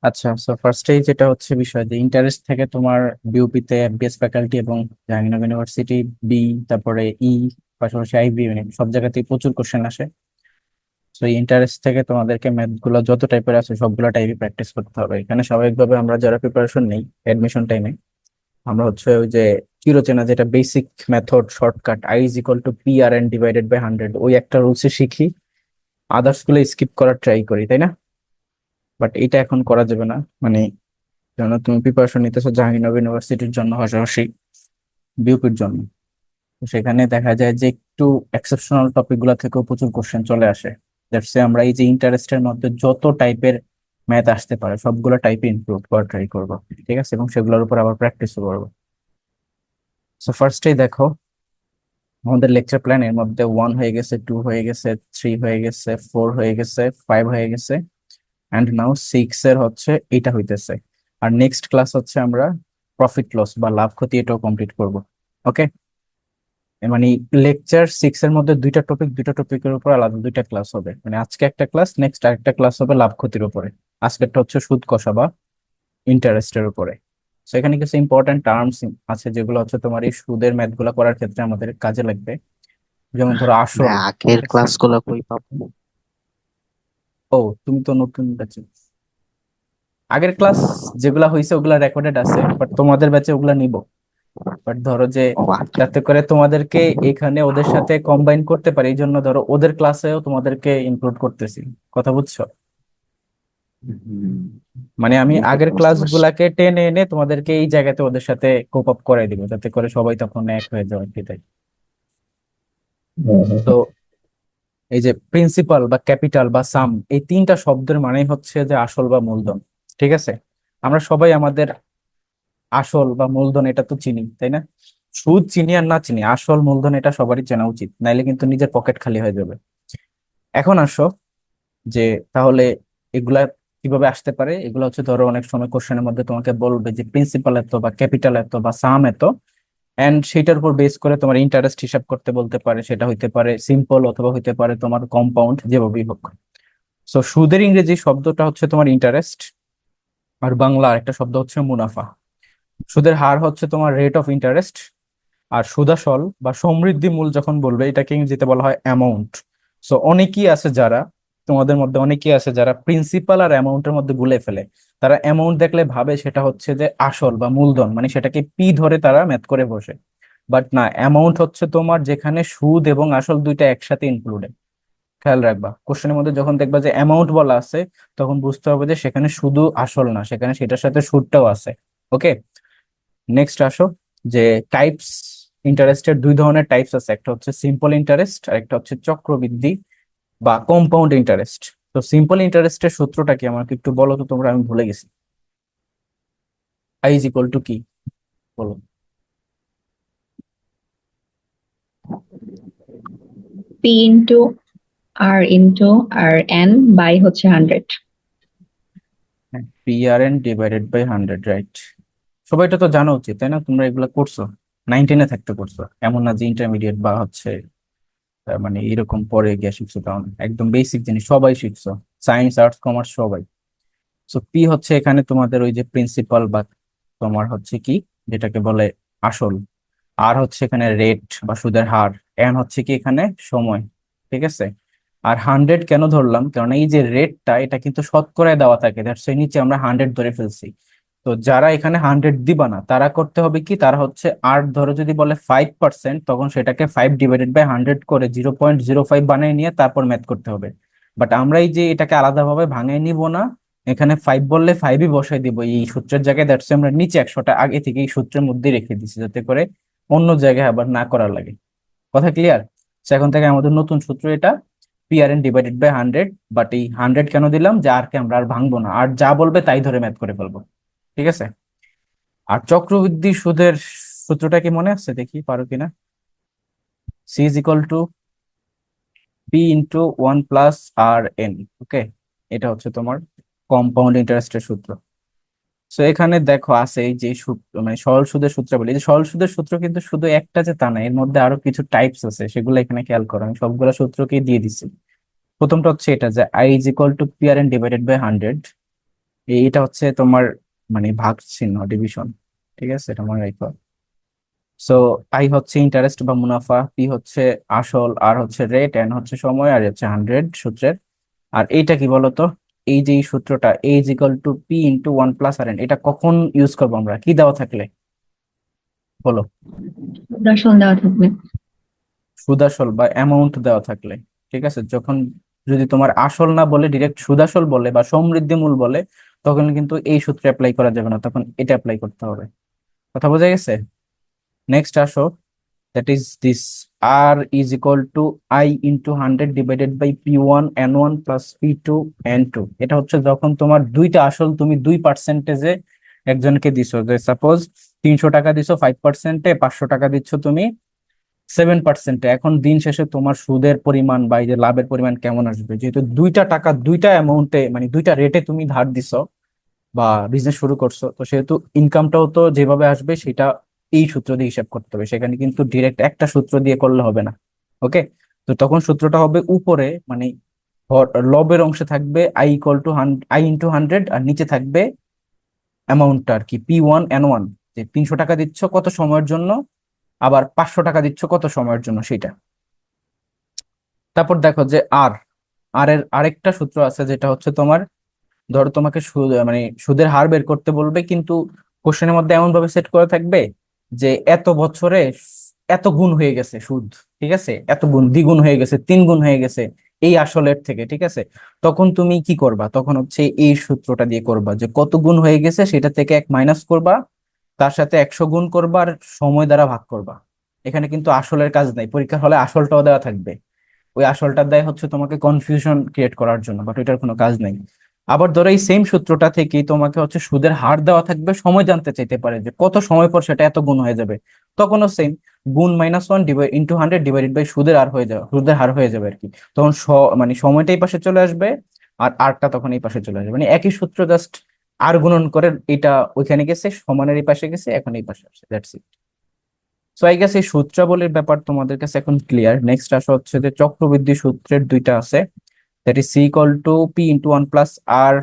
আচ্ছা, সো ফার্স্টেই যেটা হচ্ছে বিষয় যে ইন্টারেস্ট থেকে তোমার বিউপিতে এফবিএস ফ্যাকাল্টি এবং জাহাঙ্গীরনগর ইউনিভার্সিটি বি, তারপরে পাশাপাশি আইবি সব জায়গাতেই প্রচুর কোশ্চেন আসে। তো এই ইন্টারেস্ট থেকে তোমাদেরকে ম্যাথ গুলো যত টাইপের আছে সবগুলো টাইপই প্র্যাকটিস করতে হবে। এখানে স্বাভাবিকভাবে আমরা যারা প্রিপারেশন নেই এডমিশন টাইমে, আমরা হচ্ছে ওই যে চিরচেনা যেটা basic method shortcut I is equal to P R N divided by 100, ওই একটা রুলসে শিখি, আদার্স গুলো স্কিপ করার ট্রাই করি, তাই না? বাট এটা এখন করা যাবে না। মানে যেন তুমি প্রিপারেশন নিতেছো জাহাঙ্গীরনগর ইউনিভার্সিটির জন্য, পাশাপাশি বিউপির জন্য, তো সেখানে দেখা যায় যে একটু এক্সেপশনাল টপিক গুলা থেকেও প্রচুর কোশ্চেন চলে আসে। দ্যাটস আমরা এই যে ইন্টারেস্টের মধ্যে যত টাইপের ম্যাথ আসতে পারে সবগুলো টাইপে ইনক্লুড করার ট্রাই করবো, ঠিক আছে? এবং সেগুলোর উপর আবার প্র্যাকটিসও করবো। সো ফার্স্টেই দেখো, আমাদের লেকচার প্ল্যানের মধ্যে 1 হয়ে গেছে, 2 হয়ে গেছে, 3 হয়ে গেছে, 4 হয়ে গেছে, 5 হয়ে গেছে, অ্যান্ড নাও 6 এর হচ্ছে এইটা হইতেছে। আর নেক্সট ক্লাস হচ্ছে আমরা প্রফিট লস বা লাভ ক্ষতি, এটাও কমপ্লিট করব। ওকে, মানে লেকচার 6 এর মধ্যে দুইটা টপিক, দুইটা টপিকের উপর আলাদা দুইটা ক্লাস হবে। মানে আজকে একটা ক্লাস, নেক্সট আরেকটা ক্লাস হবে লাভ ক্ষতির উপরে। আজকেরটা হচ্ছে সুদ কষা বা ইন্টারেস্টের উপরে। তো এখানে কিছু ইম্পর্টেন্ট টার্মস আছে যেগুলো হচ্ছে তোমার এই সুদের ম্যাথ গুলা করার ক্ষেত্রে আমাদের কাজে লাগবে। যেমন ধরো ভাই, আসল, আগের ঠিক আছে? ক্লাসগুলো কই পাবো? ও, তুমি তো নতুন ব্যাচে। আগের ক্লাস যেগুলা হয়েছে ওগুলা রেকর্ডেড আছে, বাট তোমাদের ব্যাচে ওগুলা নিব। বাট ধরো যে ও আচ্ছা। যাতে করে তোমাদেরকে এখানে ওদের সাথে কম্বাইন করতে পারি, এই জন্য ধরো ওদের ক্লাসেও তোমাদেরকে ইনক্লুড করতেছি। কথা বুঝছো? হুম, মানে আমি ওকে, আগের বুঝতে ক্লাস পারছি। গুলাকে টেনে এনে তোমাদেরকে এই জায়গাতে ওদের সাথে কোপ আপ করাই দিব, যাতে করে সবাই তখন এক হয়ে যাবে, এটাই। তো এই যে প্রিন্সিপাল বা ক্যাপিটাল বা সাম, এই তিনটা শব্দের মানেই হচ্ছে যে আসল বা মূলধন, ঠিক আছে? আমরা সবাই আমাদের আসল বা মূলধন এটা তো চিনি, তাই না? সুদ চিনি আর না চিনি, আসল মূলধন এটা সবারই চেনা উচিত, নাইলে কিন্তু নিজের পকেট খালি হয়ে যাবে। এখন আসো যে তাহলে এগুলা কিভাবে আসতে পারে। এগুলো হচ্ছে ধরো অনেক সময় কোশ্চেনের মধ্যে তোমাকে বলবে যে প্রিন্সিপাল এত বা ক্যাপিটাল এত বা সাম এত, এন্ড সেটার উপর বেস করে তোমার ইন্টারেস্ট হিসাব করতে বলতে পারে। সেটা হইতে পারে সিম্পল অথবা হইতে পারে তোমার কম্পাউন্ড, যেভাবেই হোক। সো সুদের ইংরেজি শব্দটা হচ্ছে তোমার ইন্টারেস্ট, আর বাংলা একটা শব্দ হচ্ছে মুনাফা। সুদের হার হচ্ছে তোমার রেট অফ ইন্টারেস্ট, আর সুদাসল বা সমৃদ্ধি মূল যখন বলবে এটাকে ইংরেজিতে বলা হয় অ্যামাউন্ট। সো অনেকেই আছে যারা, তোমাদের মধ্যে অনেকেই আছে যারা প্রিন্সিপাল আর অ্যামাউন্টের মধ্যে গুলে ফেলে। তারা অ্যামাউন্ট দেখলে ভাবে সেটা হচ্ছে যে আসল বা মূলধন, মানে সেটাকে পি ধরে তারা ম্যাথ করে বসে। বাট না, অ্যামাউন্ট হচ্ছে তোমার যেখানে সুদ এবং আসল দুইটা একসাথে ইনক্লুডেড। খেয়াল রাখবা, কোশ্চেনের মধ্যে যখন দেখবা যে অ্যামাউন্ট বলা আছে, তখন বুঝতে হবে যে সেখানে শুধু আসল না, সেখানে সেটার সাথে সুদটাও আছে। ওকে, নেক্সট আসো যে টাইপস। ইন্টারেস্টের দুই ধরনের টাইপস আছে, একটা হচ্ছে সিম্পল ইন্টারেস্ট আর একটা হচ্ছে চক্রবৃদ্ধি বা কম্পাউন্ড ইন্টারেস্ট। তো সিম্পল ইন্টারেস্টের সূত্রটা কি আমাকে একটু বলো তো তোমরা, আমি ভুলে গেছি। আই ইজ ইকুয়াল টু কি, বলো? P into R N by হচ্ছে 100। P R N divided by 100, right? সবাই এটা তো জানা উচিত, তাই না? তোমরা এগুলা করছো, 19-এ থাকতে করছো, এমন না যে ইন্টারমিডিয়েট বা হচ্ছে মানে এরকম পরে গিয়ে শিখছো, তাও না। একদম বেসিক জিনিস সবাই শিখছো, সায়েন্স আর্টস কমার্স সবাই। সো পি হচ্ছে এখানে তোমাদের ওই যে প্রিন্সিপাল বা তোমার হচ্ছে কি, যেটাকে বলে আসল। আর হচ্ছে এখানে রেট বা সুদের হার। এন হচ্ছে কি এখানে সময়, ঠিক আছে? আর 100 কেন ধরলাম, কারণ এই যে রেটটা এটা কিন্তু শতকরায় দেওয়া থাকে, দ্যাটস নিচে আমরা 100 ধরে ফেলছি। তো যারা এখানে 100 দিবা না, তারা করতে হবে কি, তারা হচ্ছে আর ধরো যদি বলে 5%, তখন সেটাকে 5/100 করে 0.05 বানিয়ে নিয়ে তারপর ম্যাথ করতে হবে। বাট আমরা এই যে এটাকে আলাদাভাবে ভাঙিয়ে নিব না, এখানে 5 বললে 5ই বসাই দিব এই সূত্রের জায়গায়। দ্যাটস আমরা নিচে 100টা আগে থেকে এই সূত্রের মধ্যে রেখে দিচ্ছি, যাতে করে অন্য জায়গায় আবার না করা লাগে। কথা ক্লিয়ার? এখন থেকে আমাদের নতুন সূত্র এটা, P R N divided by 100। But এই 100 কেন দিলাম, যে আর কে আমরা আর ভাঙবো না, আর যা বলবে তাই ধরে ম্যাথ করে ফেলবো, ঠিক আছে? আর চক্রবৃদ্ধি সুদের সূত্রটা কি মনে আছে, দেখি পারো কিনা। C is equal to P into 1 plus R N. Okay, এটা হচ্ছে তোমার কম্পাউন্ড ইন্টারেস্টের সূত্র। সো এখানে দেখো আছে এই যে মানে সরল সুদের সূত্র বলি, এই যে সরল সুদের সূত্র কিন্তু শুধু একটা যে তা না, এর মধ্যে আরো কিছু টাইপস আছে, সেগুলো এখানে খেয়াল করো। আমি সবগুলো সূত্রকেই দিয়ে দিচ্ছি। প্রথমটা হচ্ছে এটা যে I is equal to P R N divided by 100। এটা হচ্ছে তোমার মানে ভাগ চিহ্ন, ডিভিশন। ঠিক আছে, এটা মনে রাখো। সো আই হচ্ছে ইন্টারেস্ট বা মুনাফা, পি হচ্ছে আসল, আর হচ্ছে রেট, এন হচ্ছে সময়, আর হচ্ছে 100 সূত্রের। আর এইটা কি বলতো, এই যে এই সূত্রটা A is equal to P into 1 + R N, এটা কখন ইউজ করবো আমরা, কি দেওয়া থাকলে বলো? দর্শন দেওয়া থাকবে। সুদাসল বা অ্যামাউন্ট দেওয়া থাকলে। ঠিক আছে, যখন যদি তোমার আসল না বলে ডিরেক্ট সুদাসল বলে বা সমৃদ্ধিমূল বলে, তখন কিন্তু এই সূত্রে অ্যাপ্লাই করা যাবে না, তখন এটা অ্যাপ্লাই করতে হবে। কথা বোঝা গেছে? নেক্সট আসো, that is this, R is equal to I into 100 divided by P1 N1 plus P2 N2। এটা হচ্ছে যখন তোমার দুইটা আসল তুমি 2%-এ একজনকে দিছো, যে সাপোজ 300 টাকা দিছো 5%-এ, 500 টাকা দিচ্ছ তুমি 7%-এ। এখন দিন শেষে তোমার সুদের পরিমাণ বা এই যে লাভের পরিমাণ কেমন আসবে, যেহেতু দুইটা টাকা দুইটা অ্যামাউন্টে মানে দুইটা রেটে তুমি ধার দিছো বা বিজনেস শুরু করছো, তো সেহেতু ইনকামটাও তো যেভাবে আসবে সেটা এই সূত্র দিয়ে হিসাব করতে হবে, সেখানে কিন্তু ডিরেক্ট একটা সূত্র দিয়ে করলে হবে না। ওকে, তো তখন সূত্রটা হবে উপরে মানে লবের অংশে থাকবে I = 100 আর নিচে থাকবে অ্যামাউন্টটা আর কি P1 N1, যে 300 টাকা দিচ্ছ কত সময়ের জন্য, আবার 500 টাকা দিচ্ছ কত সময়ের জন্য সেটা। তারপর দেখো যে আর আর এর আরেকটা সূত্র আছে, যেটা হচ্ছে তোমার ধরো তোমাকে সুদ মানে সুদের হার বের করতে বলবে, কিন্তু কোশ্চেনের মধ্যে এমন ভাবে সেট করা থাকবে যে এত বছরে এত গুণ হয়ে গেছে সুদ। ঠিক আছে, এত গুণ, দ্বিগুণ হয়ে গেছে, 3 গুণ হয়ে গেছে এই আসলের থেকে। ঠিক আছে, তখন তুমি কি করবা, তখন হচ্ছে এই সূত্রটা দিয়ে করবা, যে কত গুণ হয়ে গেছে সেটা থেকে 1 মাইনাস করবা, তার সাথে 100 গুণ করবা, আর সময় দ্বারা ভাগ করবা। এখানে কিন্তু আসলের কাজ নাই, পরীক্ষার হলে আসলটাও দেওয়া থাকবে, ওই আসলটা দেয় হচ্ছে তোমাকে কনফিউশন ক্রিয়েট করার জন্য, বাট ওইটার কোনো কাজ নাই। আবার ধরো এই সেম সূত্রটা থেকেই তোমাকে হচ্ছে সুদের হার দেওয়া থাকবে, সময় জানতে চাইতে পারে যে কত সময় পর সেটা এত গুণ হয়ে যাবে, তখনও সেম, গুণ -1 ইন্টু 100 ডিভাইডেড বাই সুদের হার হয়ে যাবে, সুদের হার হয়ে যাবে আর কি। তখন মানে সময়টা এই পাশে চলে আসবে, আর আরটা তখন এই পাশে চলে আসবে, মানে একই সূত্র, জাস্ট আর গুণন করে এটা ওইখানে গেছে, সমানের এই পাশে গেছে, এখন এই পাশে আসছে, that's it. So I guess এই সূত্রাবলীর ব্যাপার তোমাদের কাছে এখন ক্লিয়ার। নেক্সট আসা হচ্ছে যে চক্রবৃদ্ধি সূত্রের দুইটা আছে, that is C = P × 1 + R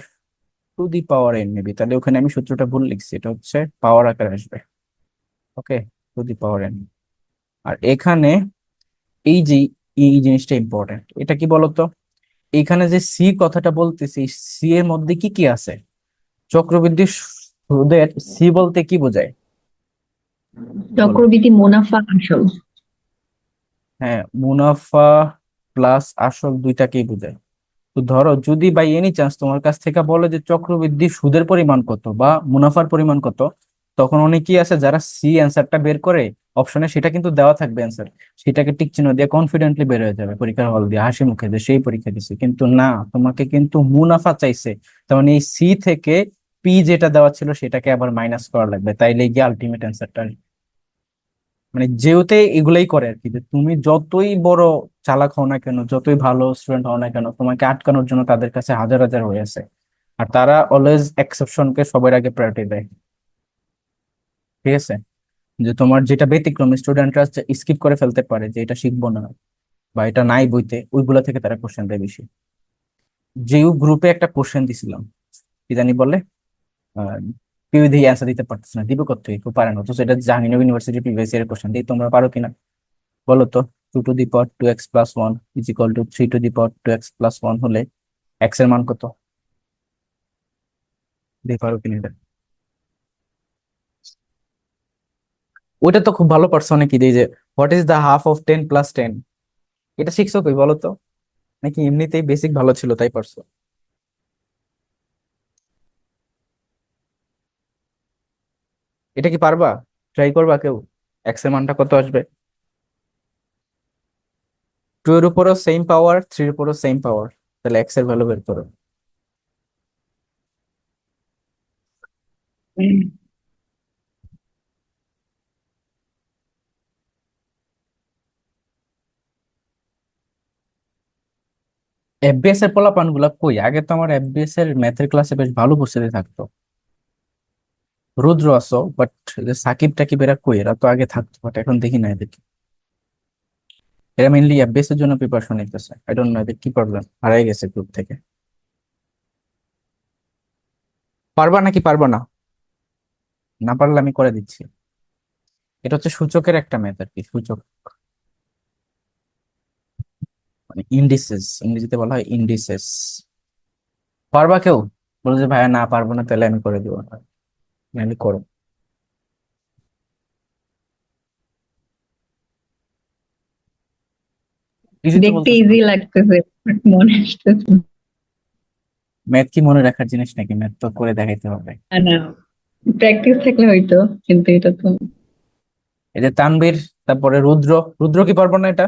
to the power n maybe, তাহলে ওখানে আমি সূত্রটা ভুল লিখছি, এটা হচ্ছে পাওয়ার আকারে আসবে। ওকে, টু দি পাওয়ার n। আর এখানে এই যে এই জিনিসটা ইম্পর্টেন্ট, এটা কি বলতো, এখানে যে সি কথাটা বলতেছি, সি এর মধ্যে কি কি আছে? চক্রবৃদ্ধি সুদের সি বলতে কি বোঝায় বলো? চক্রবৃদ্ধি মুনাফা আসল। হ্যাঁ, মুনাফা প্লাস আসল দুইটাকেই বোঝায়। তো ধরো যদি বাই এনি চান্স তোমার কাছ থেকে বলে যে চক্রবৃদ্ধি সুদের পরিমাণ কত বা মুনাফার পরিমাণ কত, তখন অনেকেই আছে যারা সি অ্যান্সারটা বের করে অপশনে, সেটা কিন্তু দেওয়া থাকবে অ্যান্সার, সেটাকে টিক চিহ্ন দিয়ে কনফিডেন্টলি বের হয়ে যাবে পরীক্ষার হল দিয়ে হাসি মুখে যে সেই পরীক্ষা দিছে, কিন্তু না, তোমাকে কিন্তু মুনাফা চাইছে, তখন এই সি থেকে পি যেটা দেওয়া ছিল সেটাকে আবার মাইনাস করা লাগবে, তাইলে গিয়ে আলটিমেট অ্যান্সারটা। মানে যেহেতু এগুলাই করে আর কি, যে তুমি যতই বড় চালাক হও না কেন, যতই ভালো স্টুডেন্ট হও না কেন, তোমাকে আটকানোর জন্য তাদের কাছে হাজার হাজার হয়ে আছে, আর তারা অলওয়েজ এক্সেপশনকে সবার আগে প্রায়োরিটি দেয়। ঠিক আছে, যে তোমার যেটা ব্যতিক্রম স্টুডেন্টরা স্কিপ করে ফেলতে পারে, যে এটা শিখবো না বা এটা নাই বইতে, ওইগুলা থেকে তারা কোশ্চেন দেয় বেশি। যেই গ্রুপে একটা কোশ্চেন দিছিলাম, কি জানি বলে, আহ, কেউ দিয়ে অ্যান্সার দিতে পারতেছে না, দিবে কোথেকে, কেউ পারে না, অথচ এটা Jahangirnagar university previous year question দিই, তোমরা পারো কিনা বলো তো? 2 to the power 2x + 1 = 3 to the power 2x + 1 হলে এক্স এর মান কত, দেখতে পারো কিনা এটা? ওইটা তো খুব ভালো পারছো নাকি, এই যে what is the half of 10 + 10, এটা শিখছো কই বলো তো? নাকি এমনিতেই বেসিক ভালো ছিল তাই পারছো? এটা কি পারবা? ট্রাই করবা কেউ? এক্স এর মানটা কত আসবে? 2 এর উপরও সেম পাওয়ার, 3 এর উপরও সেম পাওয়ার, তাহলে এক্স এর ভ্যালু বের করো। এফবিএস এর পোলাপান গুলা কই, আগে তো আমার এফবিএস এর ম্যাথের ক্লাসে বেশ ভালো উপস্থিতি থাকতো। রুদ্র আসো, বাট সাকিব টাকিব এরা কই, এরা তো আগে থাকতো, বাট এখন দেখি না এদেরকে। এরা মেইনলি এফবিএস এর জন্য প্রিপারেশন নিতেছে, আই ডোন্ট নো এদের কি প্রবলেম, হারাই গেছে গ্রুপ থেকে। পারবা নাকি পারবা না? না পারলে আমি করে দিচ্ছি। এটা হচ্ছে সূচকের একটা ম্যাথ আর কি, সূচক মানে ইন্ডিসেস, ইংরেজিতে বলা হয় ইন্ডিসেস। পারবা কেউ? বলো যে ভাইয়া না পারবো না, তাহলে আমি করে দিব, নাহলে করো। ইজি তো দেখতে বলতেছো না। ইজি লাগতেছে but মনে আসতেছে না। ম্যাথ কি মনে রাখার জিনিস নাকি? ম্যাথ তো করে দেখাইতে হবে। না, প্র্যাকটিস থাকলে হয়তো, কিন্তু এটা তো এই যে তানবীর, তারপরে রুদ্র। রুদ্র কি পারবো না এটা,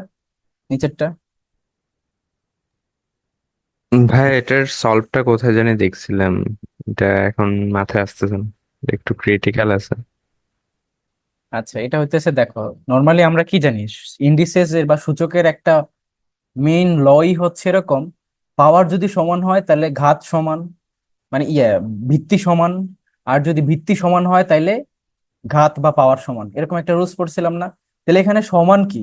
নিচেরটা? ভাই এটার সলভটা কোথায় জানি দেখছিলাম, এটা এখন মাথায় আসতেছে না, একটু ক্রিটিক্যাল আছে। আচ্ছা, এটা হইতেছে দেখো, নর্মালি আমরা কি জানি, ইন্ডিসেস এর বা সূচকের একটা মেইন লই হচ্ছে এরকম: পাওয়ার যদি সমান হয় তাহলে ঘাত সমান, মানে ভিত্তি সমান। আর যদি ভিত্তি সমান হয় তাইলে ঘাত বা পাওয়ার সমান, এরকম একটা রুলস পড়ছিলাম না? তাহলে এখানে সমান কি?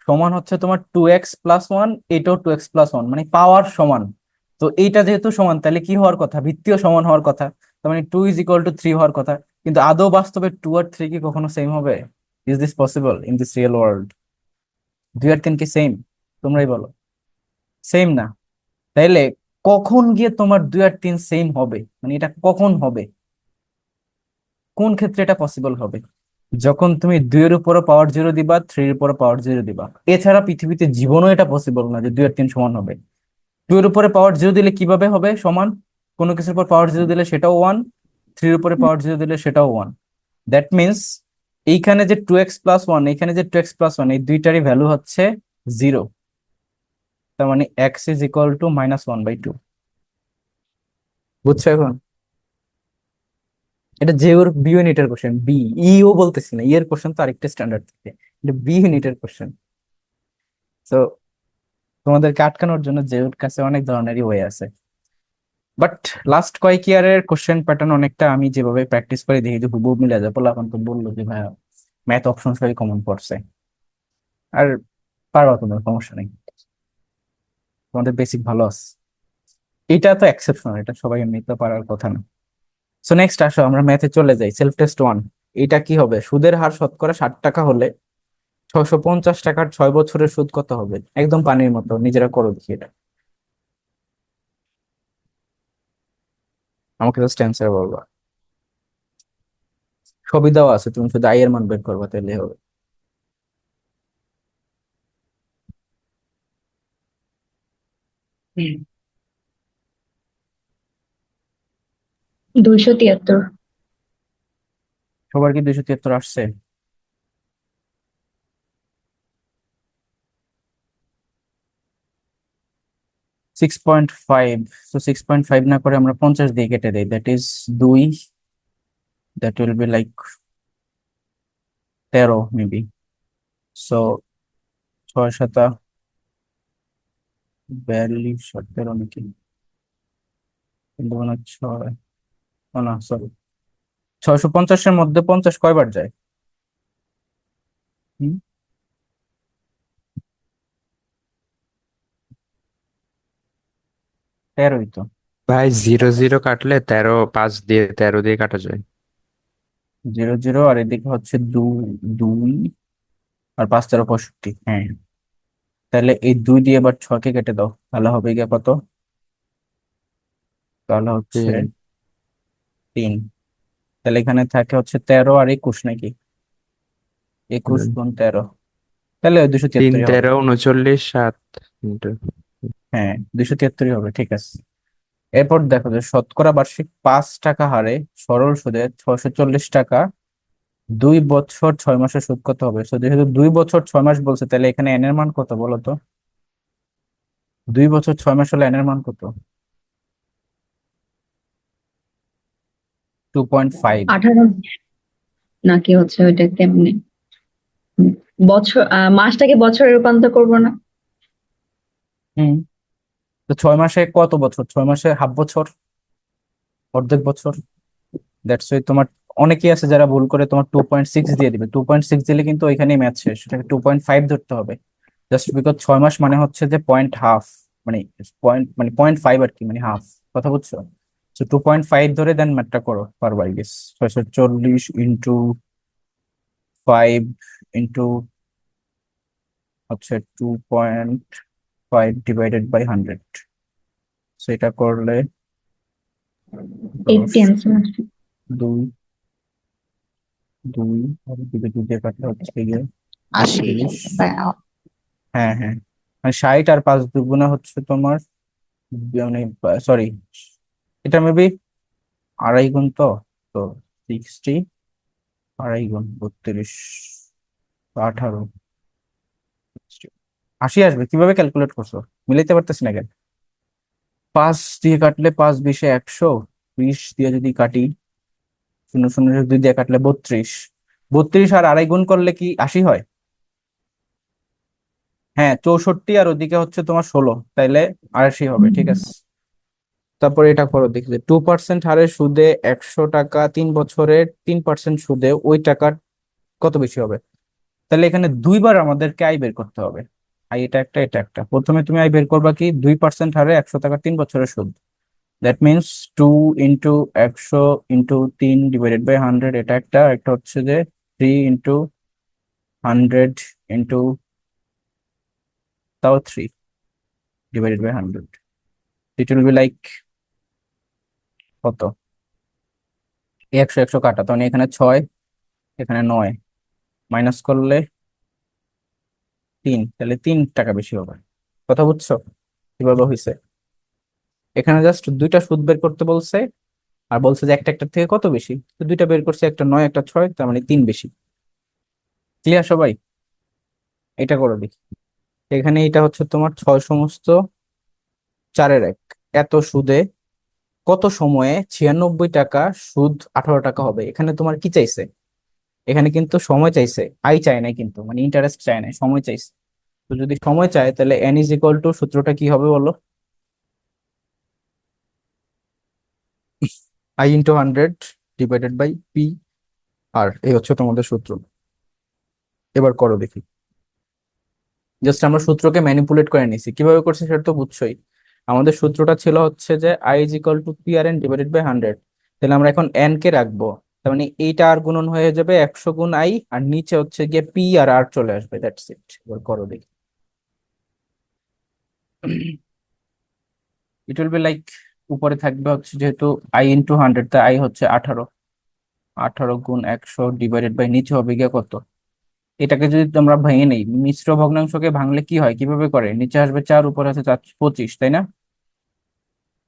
সমান হচ্ছে তোমার 2x+1, এটাও 2x+1, মানে পাওয়ার সমান। তো এইটা যেহেতু সমান, তাহলে কি হওয়ার কথা? ভিত্তিও সমান হওয়ার কথা। তার মানে 2 = 3 হওয়ার কথা। কিন্তু আদৌ বাস্তবে 2 আর 3 কি কখনো সেম হবে? Is this possible in this real world? 2 আর 3 কি সেম? তোমরাই বলো। সেম না। তাইলে কখন গিয়ে তোমার 2 আর 3 সেম হবে? মানে এটা কখন হবে? কোন ক্ষেত্রে এটা পসিবল হবে? যখন তুমি 2 এর উপরও পাওয়ার 0 দিবা, 3 এর উপরও পাওয়ার 0 দিবা। এছাড়া পৃথিবীতে জীবনও এটা পসিবল না যে 2 আর 3 সমান হবে। 2 এর উপরে পাওয়ার 0 দিলে কিভাবে হবে সমান? কোনো কিছুর উপর পাওয়ার 0 দিলে সেটাও 1, 3 এর উপরে পাওয়ার 0 দিলে সেটাও 1। দ্যাট মিনস এইখানে যে 2x+1, এখানে যে 2x+1, এই দুইটারই ভ্যালু হচ্ছে 0। তার মানে x = -1/2। বুঝছো এখন? এটা যে ওর বি ইউনিটের কোশ্চেন, বি, ইও বলতেছি না, এর কোশ্চেন তো আরেকটা স্ট্যান্ডার্ড থেকে। এটা বি ইউনিটের কোশ্চেন। তো তোমাদেরকে আটকানোর জন্য যে ওর কাছে অনেক ধরনেরই ওয়ে আছে। বাট লাস্ট কয়েক ইয়ারের কোশ্চেন প্যাটার্ন অনেকটা আমি যেভাবে প্র্যাকটিস করে দেখি যে হুবহু মিলে যায়। বলে এখন তো বললো যে ভাইয়া ম্যাথ অপশন সবই কমন পড়ছে, আর পারবা, তোমার সমস্যা নেই, তোমাদের বেসিক ভালো আছে। এটা তো এক্সেপশন, এটা সবাই এমনিতে পারার কথা না। সো নেক্সট আসো আমরা ম্যাথে চলে যাই। Self test 1। এটা কি হবে? সুদের হার শতকরা 60 টাকা হলে 650 টাকার 6 বছরের সুদ কত হবে? একদম পানির মতো, নিজেরা করো দেখি এটা। আমাকে জাস্ট অ্যান্সার বলবা। সবই দেওয়া আছে, তুমি শুধু আই এর মান বের করবা, তাহলে হবে। 273। সবার কি 273 আসছে? 6.5। তো 6.5 না করে আমরা 50 দিয়ে কেটে দিই, that is 2। That will be like 13 maybe. So 6 7 42, 13 নাকি? কিন্তু মনে হয় 6, ও না সরি, 650-এর মধ্যে 50 কয়বার যায়? হুম, 13ই তো। ভাই 0 0 কাটলে 13, 5 দিয়ে 13 দিয়ে কাটা যায়। 0 0, আর এদিকে হচ্ছে 2, 2 আর 5 13 65, হ্যাঁ। তাহলে এই 2 দিয়ে এবার 6কে কেটে দাও, তাহলে হবে গিয়ে কত? তাহলে হচ্ছে 3। তাহলে এখানে থাকে হচ্ছে 13 আর 21 নাকি? 21 × 13, তাহলে ওই 3 273 হবে। 13 39 7। হ্যাঁ, 273 হবে, ঠিক আছে। এরপর দেখো যে শতকরা বার্ষিক 5 টাকা হারে সরল সুদে 640 টাকা 2 বছর 6 মাসে সুদ কত হবে? তো যেহেতু 2 বছর 6 মাস বলছে, তাহলে এখানে এন এর মান কত বলো তো? 2 বছর 6 মাস হলে এন এর মান কত? 2.5। 18 নাকি হচ্ছে ওইটা কেমনে? বছর মাসটাকে বছরে রূপান্তর করবো না? হুম। তো 6 মাসে কত বছর? 6 মাসে হাফ বছর, অর্ধেক বছর। দ্যাটস ওয়াই তোমার অনেকেই আছে যারা ভুল করে তোমার 2.6 দিয়ে দিবে। 2.6 দিলে কিন্তু ওইখানেই ম্যাচ শেষ, সেটাকে 2.5 ধরতে হবে। জাস্ট বিকজ 6 মাস মানে হচ্ছে যে পয়েন্ট হাফ, মানে পয়েন্ট, মানে 0.5 আর কি, মানে হাফ। কথা বুঝছো? তো 2.5 ধরে দেন ম্যাথটা করো, পারবা আই গেস। 640 ইন্টু 5 ইন্টু হচ্ছে 2.5 ডিভাইডেড বাই 100, সেটা করলে 10, 80 আনসার আসছে। 2, 2 আর দিকে 2 দিয়ে কাটলে হচ্ছে গিয়ে 80 30। ভাইয়া। হ্যাঁ হ্যাঁ, মানে 60 আর 5 দুগুণে হচ্ছে তোমার, মানে সরি, এটা মেবি আড়াই গুণ, তো তো 60 আড়াই গুণ 32, 18, 80 আসবে। কিভাবে ক্যালকুলেট করছো? মিলাইতে পারতেছি না কেন? 5 দিয়ে কাটলে 5 20 100, 20 দিয়ে যদি কাটি, 0 0 2 দিয়ে কাটলে 32, 32 আর আড়াই গুণ করলে কি 80 হয়? হ্যাঁ, 64 আর ওদিকে হচ্ছে তোমার 16, তাইলে 80 হবে, ঠিক আছে। তারপরে এটা করো, দেখি যে 2% হারে সুদে 100 টাকা, 3 বছরের 3% সুদে ওই টাকার কত বেশি হবে? তাহলে এখানে দুইবার আমাদেরকে আয় বের করতে হবে। আয় এটা একটা, এটা একটা। প্রথমে তুমি আয় বের করবা কি, 2% হারে 100 টাকা 3 বছরের সুদ। দ্যাট মিনস 2 × 100 × 3 ডিভাইডেড বাই 100, এটা একটা হচ্ছে যে 3 × 100 ইন্টু, তাও 3 divided by 100, it will be like কত? 100 100 কাটা, তখন এখানে 6, এখানে 9, মাইনাস করলে 3, তাহলে 3 টাকা বেশি হবে। কথা বুঝছো কিভাবে হয়েছে? এখানে জাস্ট দুইটা সুদ বের করতে বলছে, আর বলছে যে একটা একটার থেকে কত বেশি, তো দুইটা বের করছে, একটা 9 একটা 6, তার মানে 3 বেশি। ক্লিয়ার সবাই? এটা করো দেখি। এখানে এটা হচ্ছে তোমার 6 সমস্ত 4-এর 1, এত সুদে কত সময়ে 96 টাকা সুদ 18 টাকা হবে। এখানে তোমার কি চাইছে? এখানে কিন্তু সময় চাইছে, আই চায় নাই কিন্তু, মানে ইন্টারেস্ট চায় নাই, সময় চাইছে। তো যদি সময় চায় তাহলে এন ইজ ইকুয়াল টু, সূত্রটা কি হবে বলো? I × 100 ডিভাইডেড বাই পি, আর এই হচ্ছে তোমাদের সূত্র। এবার করো দেখি। জাস্ট আমরা সূত্রকে ম্যানিপুলেট করে নিছি, কিভাবে করছি সেটা তো বুঝছোই। আমাদের সূত্রটা ছিল হচ্ছে যে I is equal to P R N divided by 100। তাহলে আমরা এখন এন কে রাখবো, তার মানে এইটা আর গুণন হয়ে যাবে 100 গুণ আই, আর নিচে হচ্ছে গিয়ে পি আর আর চলে আসবে, দ্যাটস ইট। এবার করো দেখি। ইট উইল বি লাইক, উপরে থাকবে হচ্ছে যেহেতু I × 100, তাই আই হচ্ছে 18, 18 গুণ 100 ডিভাইডেড বাই নিচে হবে গিয়ে কত? এটাকে যদি তোমরা ভেঙে নেই, মিশ্র ভগ্নাংশকে ভাঙলে কি হয়, কিভাবে করে? নিচে আসবে 4, উপরে আছে 4 25, তাই না?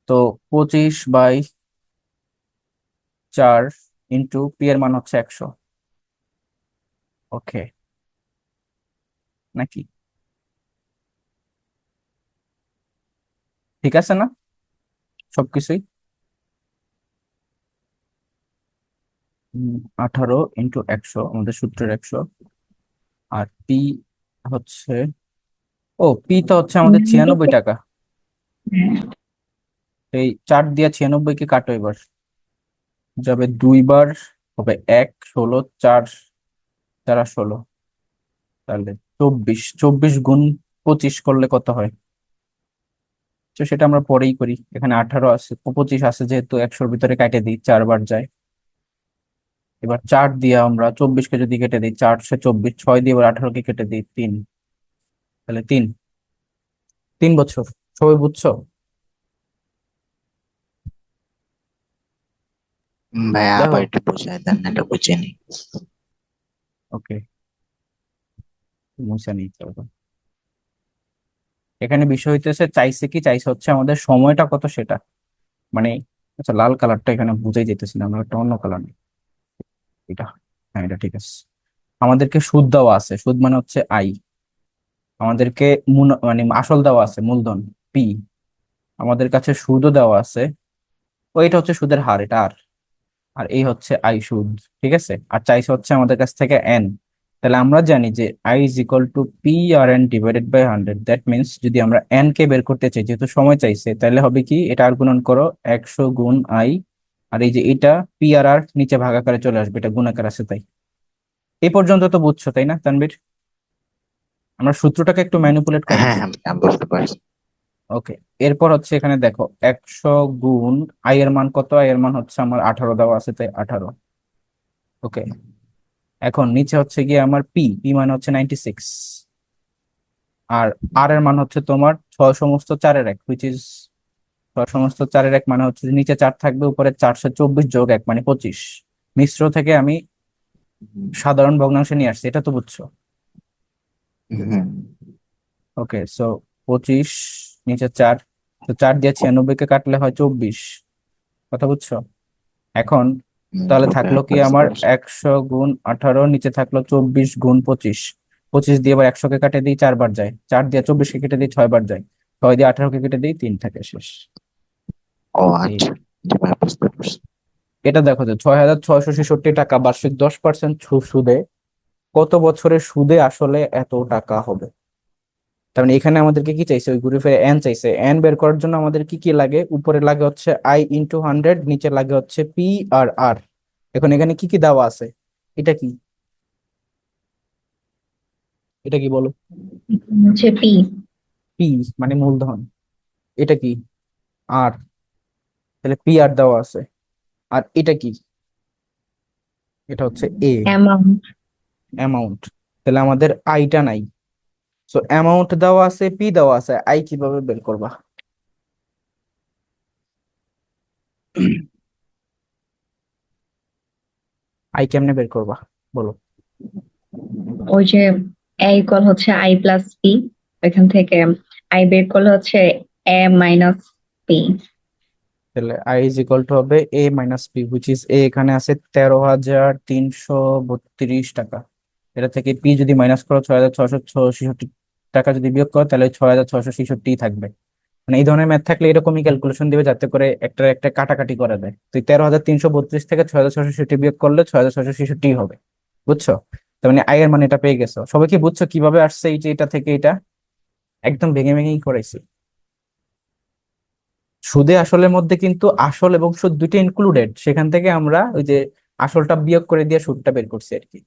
তো 25/4 ইন্টু পি এর মান হচ্ছে 100। ওকে, নাকি ঠিক আছে না সবকিছুই? 18 × 100 আমাদের সূত্রের 100, আর পি হচ্ছে, ও পি তো হচ্ছে আমাদের 96 টাকা। এই 4 দিয়ে 96 কে কাটো, এবার যাবে 2 বার, হবে 1, 16, 4, 4 আর 16, তাহলে 24, 24 গুণ 25 করলে কত হয়? তো সেটা আমরা পরেই করি। এখানে 18 আছে, 25 আছে, যেহেতু 100-র ভিতরে কাটে দিই, 4 বার যায়। এবার 4 দিয়ে আমরা 24-কে যদি কেটে দিই, 4 সে 24, 6 দিয়ে এবার 18-কে কেটে দিই, 3, তাহলে 3 বছর। সবাই বুঝছো? ভাইয়া দেখো, আবার একটু বোঝায় দেন, এটা বুঝিনি। ওকে, মুছে নিতে হবে। এখানে বিষয় হইতেছে চাইছে কি, চাইছে হচ্ছে আমাদের সময়টা কত সেটা, মানে, আচ্ছা লাল কালারটা এখানে বুঝাই যেতেছি না, আমরা একটা অন্য কালার নিই, এটা। হ্যাঁ, এটা ঠিক আছে। আমাদেরকে সুদ দেওয়া আছে, সুদ মানে হচ্ছে আই। আমাদেরকে মানে আসল দেওয়া আছে মূলধন পি। আমাদের কাছে সুদও দেওয়া আছে, ওইটা হচ্ছে সুদের হার, এটা আর, আর এই হচ্ছে আই সুদ, ঠিক আছে। আর চাইছে হচ্ছে আমাদের কাছ থেকে এন। তাহলে আমরা জানি যে I is equal to P R N divided by 100, that means যদি আমরা এন কে বের করতে চাই, যেহেতু সময় চাইছে, তাহলে হবে কি, এটা আর গুণন করো 100 গুণ আই, আর এই যে এটা পি আর আর নিচে ভাগাকারে চলে আসবে, এটা গুণাকার আছে তাই। এই পর্যন্ত তো বুঝছো তাই না তানভীর? আমরা সূত্রটাকে একটু ম্যানিপুলেট করে হ্যাঁ নিছি। হ্যাঁ, আমি বুঝতে পারছি। ওকে, এরপর হচ্ছে এখানে দেখো 100 গুণ আই এর মান কত, আই এর মান হচ্ছে আমার 18 দেওয়া আছে, তাই 18। ওকে, এখন নিচে হচ্ছে গিয়ে আমার পি, পি মানে হচ্ছে 96, আর আর এর মান হচ্ছে তোমার 6 সমস্ত 4-এর 1, হুইচ ইজ 6 সমস্ত 4-এর 1 মানে হচ্ছে যে নিচে 4 থাকবে, উপরে 424 + 1 মানে 25। মিশ্র থেকে আমি সাধারণ ভগ্নাংশে নিয়ে আসছি, এটা তো বুঝছো। হুম, ওকে, সো 25 নিচে 4, তো 4 দিয়ে 96-কে কাটলে হয় 24, কথা বুঝছো। এখন তাহলে ভাই থাকলো কি বুঝতে আমার পারছি। 100 গুণ 18, নিচে থাকলো 24 গুণ 25। 25 দিয়ে এবার 100-কে কাটে দিই 4 বার যায়, 4 দিয়ে 24-কে কেটে দিই 6 বার যায়, 6 দিয়ে 18-কে কেটে দিই 3 থাকে, শেষ। ও এই আচ্ছা, জি ভাই বুঝতে পারছি। এটা দেখো যে 6,666 টাকা বার্ষিক 10% সুদে কত বছরের সুদে আসলে এত টাকা হবে। তার মানে এখানে আমাদেরকে কি চাইছে, ওই গ্রুপে এন চাইছে। এন বের করার জন্য আমাদের কি কি লাগে, উপরে লাগে হচ্ছে I × 100, নিচে লাগে হচ্ছে পি আর আর। এখন এখানে কি কি দেওয়া আছে, এটা কি, এটা কি বলো। হচ্ছে পি। পি মানে মূলধন, এটা কি আর, তাহলে পি আর দেওয়া আছে। আর এটা কি, এটা হচ্ছে এ, অ্যামাউন্ট। অ্যামাউন্ট। তাহলে আমাদের আইটা নাই, সো অ্যামাউন্ট দেওয়া আছে, পি দেওয়া আছে, আই কিভাবে বের করবা। আই কেমনে বের করবা, বলো। ওই যে এ ইকুয়াল হচ্ছে আই প্লাস পি, ওইখান থেকে আই বের করলে হচ্ছে এ মাইনাস পি। তাহলে I = হবে A - P, which is a এখানে আছে 13,332 টাকা। এটা থেকে পি যদি মাইনাস করো 6,666 টাকা যদি বিয়োগ করো, তাহলে 6,666 থাকবে। মানে এই ধরনের ম্যাথ থাকলে এরকমই ক্যালকুলেশন দিবে, যাতে করে একটা একটা কাটাকাটি করে দেয়। তো 13,332 থেকে 6,666 বিয়োগ করলে 6,666 হবে, বুঝছো। তার মানে আই এর মানে এটা পেয়ে গেছো। সবাই কি বুঝছো কিভাবে আসছে এই যে এটা থেকে এটা, একদম ভেঙে ভেঙেই করাইছি। সুদে আসলের মধ্যে কিন্তু আসল এবং সুদ দুইটা ইনক্লুডেড, সেখান থেকে আমরা ওই যে আসলটা বিয়োগ করে দিয়ে সুদটা বের করছি আর কি।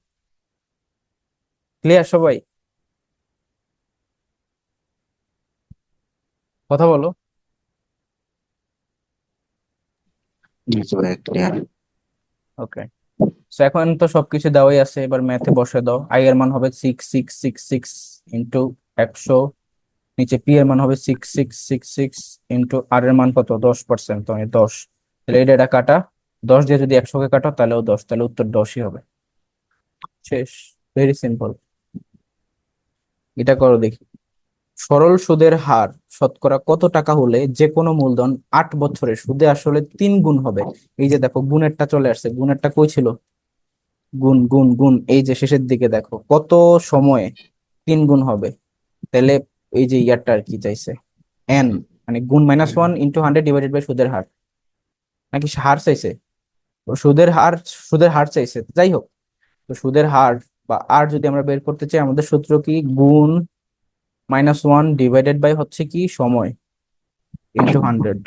ক্লিয়ার সবাই, কথা বলো। জি ভাই ক্লিয়ার। ওকে, তো এখন তো সবকিছু দেওয়াই আছে, এবার ম্যাথে বসে দাও। আই এর মান হবে 6666 ইন্টু 100, নিচে পি এর মান হবে 6666 ইন্টু আর এর মান কত, 10%, তো 10। তাহলে এটা কাটা, 10 দিয়ে যদি 100-কে কাটো তাহলেও 10, তাহলে উত্তর 10ই হবে, শেষ। Very simple. এটা করো দেখি। সরল সুদের হার শতকরা কত টাকা হলে যে কোনো মূলধন 8 বছরে সুদে আসলে 3 গুণ হবে। এই যে দেখো গুণেরটা চলে আসছে, গুণেরটা কই ছিল, গুণ গুণ গুণ, এই যে শেষের দিকে দেখো কত সময়ে 3 গুণ হবে। তাহলে এই যে ইয়ারটা আর কি চাইছে, এন মানে গুণ -1 × 100 ডিভাইডেড বাই সুদের হার, নাকি হার চাইছে, ও সুদের হার, সুদের হার চাইছে, যাই হোক। তো সুদের হার বা আর যদি আমরা বের করতে চাই, আমাদের সূত্র কি, গুণ -1 ডিভাইডেড বাই হচ্ছে কি সময় ইন্টু 100।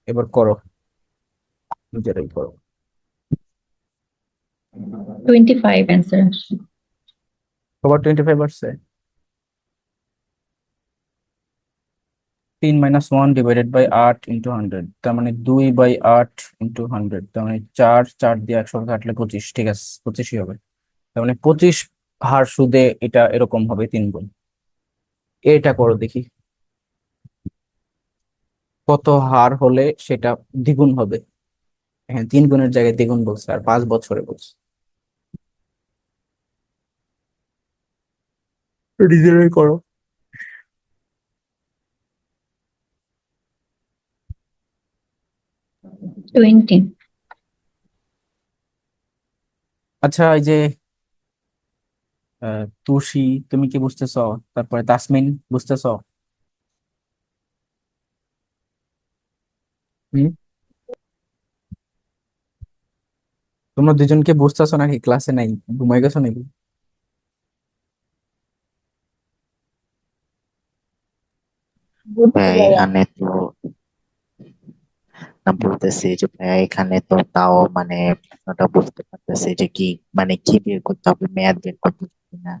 এবার করো, নিজেরাই করো। 25 অ্যান্সার আসছে। সবার 25 আসছে। 3 - 1 ডিভাইডেড বাই 8 × 100, তার মানে 2/8 × 100, তার মানে 4, 4 দিয়ে 100 কাটলে 25, ঠিক আছে 25ই হবে। তার মানে 25 হার সুদে এটা এরকম হবে 3 গুণ। এটা করো দেখি, কত হার হলে সেটা দ্বিগুণ হবে। হ্যাঁ, 3 গুণের জায়গায় দ্বিগুণ বলছে, আর 5 বছরে বলছে। নিজেরাই করো। 20। আচ্ছা, এই যে তুষি, তুমি কি বুঝতেছো, তারপরে তাসমিন, বুঝতেছো। হুম, তোমরা দুজনকে বুঝতেছো নাকি, ক্লাসে নাই, ঘুমাই গেছো নাকি। বুঝছি ভাই ভাইয়া। এখানে তো না, বলতেছি যে ভাই এখানে তো তাও মানে প্রশ্নটা বুঝতে পারতেছি যে কি মানে কি বের করতে হবে, মেয়াদ বের করতে হবে না।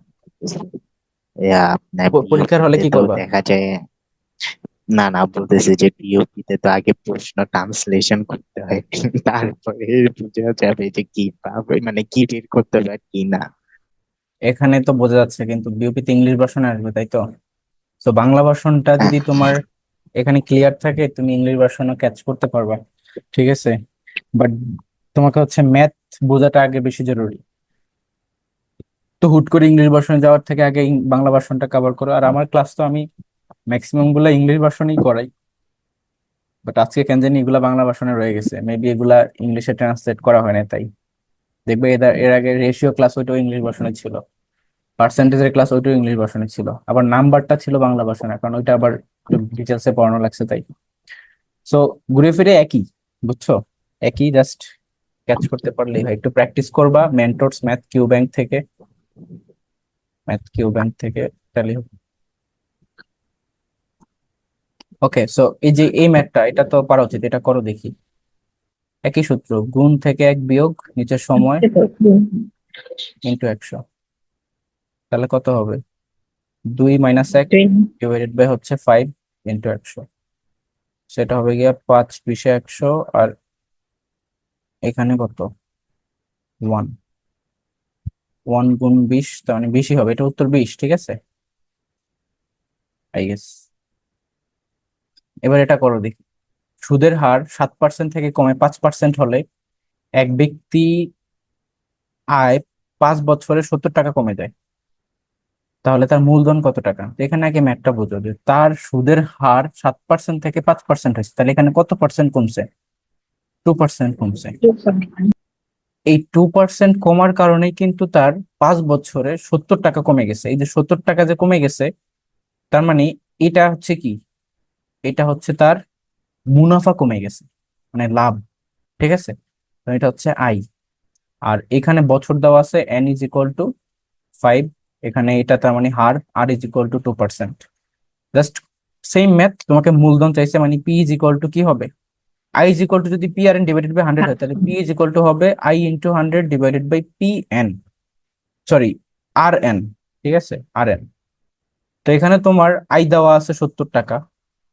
আপনার বিয়ের পরীক্ষার হলে ক্ষেত্রে কি তো করবা। দেখা যায় না না, বলতেছে যে বিওপি তে তো আগে প্রশ্ন ট্রান্সলেশন করতে হয়, তারপরে বোঝা যাবে যে কি পাবে, মানে কি বের করতে হবে আর কি না। এখানে তো বোঝা যাচ্ছে, কিন্তু বিউপিতে ইংলিশ ভার্সন আসবে, তাই তো? তো বাংলা ভার্সনটা হ্যাঁ, যদি তোমার এখানে ক্লিয়ার থাকে, তুমি ইংলিশ ভার্সনও ক্যাচ করতে পারবা, ঠিক আছে? বাট তোমাকে হচ্ছে ম্যাথ বোঝাটা আগে বেশি জরুরি। তো হুট করে ইংলিশ ভার্সনে যাওয়ার থেকে আগে বাংলা ভার্সনটা কভার করো। আর আমার ক্লাস তো আমি ম্যাক্সিমাম গুলা ইংলিশ ভার্সনেই করাই, বাট আজকে কেন জানি এগুলা বাংলা ভার্সনে রয়ে গেছে, মেবি এগুলা ইংলিশে ট্রান্সলেট করা হয় না তাই। দেখবে এর আগে রেশিও ক্লাস ওইটাও ইংলিশ ভার্সনে ছিল, পার্সেন্টেজের ক্লাস ওইটাও ইংলিশ ভার্সনে ছিল, আবার নাম্বারটা ছিল বাংলা ভার্সনে, কারণ ওইটা আবার ডিটেলসে পড়ানো লাগছে তাই। সো ঘুরে ফিরে একই, বুঝছো? একই, জাস্ট ক্যাচ করতে পারলেই হয়। একটু প্র্যাকটিস করবা মেন্টরস ম্যাথ কিউ ব্যাংক থেকে, তাহলে ওকে। সো এই যে এই ম্যাথটা, এটা তো পারা উচিত, এটা করো দেখি। একই সূত্র, গুণ থেকে এক বিয়োগ নিচের সময় ইন্টু 100, তাহলে কত হবে? 2 - 1 ডিভাইডেড বাই হচ্ছে 5 ইন্টু 100, সেটা হবে গিয়া 5 20 100, আর এখানে কত? 1, 1 × 20, তার মানে 20ই হবে, এটা উত্তর 20, ঠিক আছে আই গেস। এবার এটা করো দেখি। সুদের হার 7% থেকে কমে 5% হলে এক ব্যক্তি আয় 5 বছরে 70 টাকা কমে যায়, তাহলে তার মূলধন কত টাকা? তো এখানে আগে ম্যাথটা বুঝো, যে তার সুদের হার 7% থেকে 5% হয়েছে, তাহলে এখানে কত পার্সেন্ট কমছে? 2% কমছে। এই 2% কমার কারণেই কিন্তু তার 5 বছরে 70 টাকা কমে গেছে। এই যে 70 টাকা যে কমে গেছে, তার মানে এটা হচ্ছে কি? এটা হচ্ছে তার মুনাফা কমে গেছে, মানে লাভ, ঠিক আছে? তো এটা হচ্ছে আই। আর এখানে বছর দেওয়া আছে n = 5, এখানে এটা তার মানে হার r = 2%। জাস্ট সেম ম্যাথ, তোমাকে মূলধন চাইছে, মানে p কি হবে? i যদি P R N divided by 100 হয়, তাহলে p হবে i × 100 divided by P N, sorry R N, ঠিক আছে আর এন। তো এখানে তোমার আই দেওয়া আছে 70 টাকা,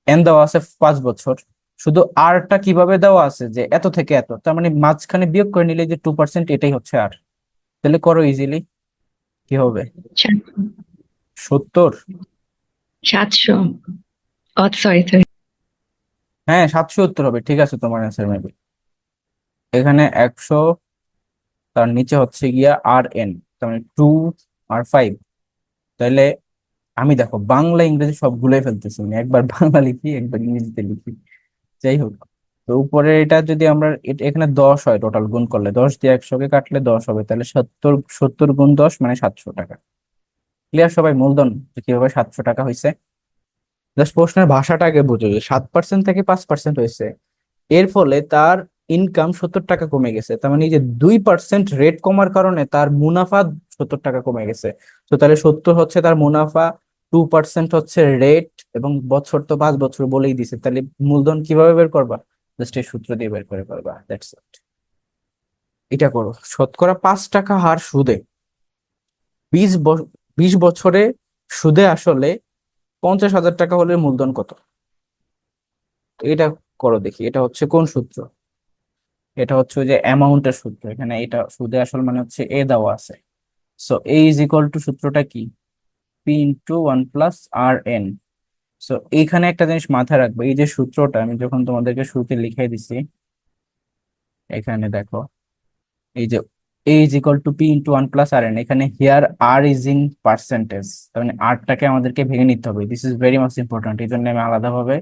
এন দেওয়া আছে 5 বছর, শুধু আরটা কিভাবে দেওয়া আছে যে এত থেকে এত, তার মানে মাঝখানে বিয়োগ করে নিলে যে 2%, এটাই হচ্ছে আর। তাহলে করো ইজিলি, কি হবে? 70, 700। ও সরি সরি। হ্যাঁ 770 হবে, ঠিক আছে তোমার অ্যান্সার মেবি। এখানে 100, তার নিচে হচ্ছে গিয়া আর এন, তার মানে 2 আর 5। তাহলে আমি দেখো বাংলা ইংরেজি সব ভুলে ফেলতেছি, মানে একবার বাংলা লিখি একবার ইংরেজিতে লিখি, যাই হোক। তো উপরে এটা যদি আমরা এখানে 10 হয়, টোটাল গুণ করলে 10 দিয়ে 100কে কাটলে 10 হবে, তাহলে 70, 70 × 10 মানে 700 টাকা। ক্লিয়ার সবাই? মূলধন যে কিভাবে 700 টাকা হয়েছে, জাস্ট প্রশ্নের ভাষাটা আগে বুঝো, যে 7% থেকে 5% হয়েছে, এর ফলে তার ইনকাম 70 টাকা কমে গেছে, তার মানে এই যে 2% রেট কমার কারণে তার মুনাফা 70 টাকা কমে গেছে। তো তাহলে 70 হচ্ছে তার মুনাফা, 2% হচ্ছে রেট, এবং বছর তো 5 বছর বলেই দিছে, তাহলে মূলধন কিভাবে বের করবা? জাস্ট এই সূত্র দিয়ে বের করে পারবা, দ্যাটস ইট। এটা করো, শতকরা 5 টাকা হার সুদে 20 বছরে সুদে আসলে 50,000 টাকা হলে মূলধন কত? তো এটা করো দেখি, এটা হচ্ছে কোন সূত্র? এটা হচ্ছে ওই যে অ্যামাউন্টের সূত্র, এখানে এটা সুদে আসল মানে হচ্ছে এ দেওয়া আছে। সো A সূত্রটা কি? P × 1 + RN। সো এইখানে একটা জিনিস মাথায় রাখবে, এই যে সূত্রটা আমি যখন তোমাদেরকে শুরুতে লিখে দিছি, এখানে দেখো, এই যে A = P × 1 + RN, এখানে here R is in percentage, তার মানে আরটাকে আমাদেরকে ভেঙে নিতে হবে। This is very much important, এই জন্য আমি আলাদাভাবে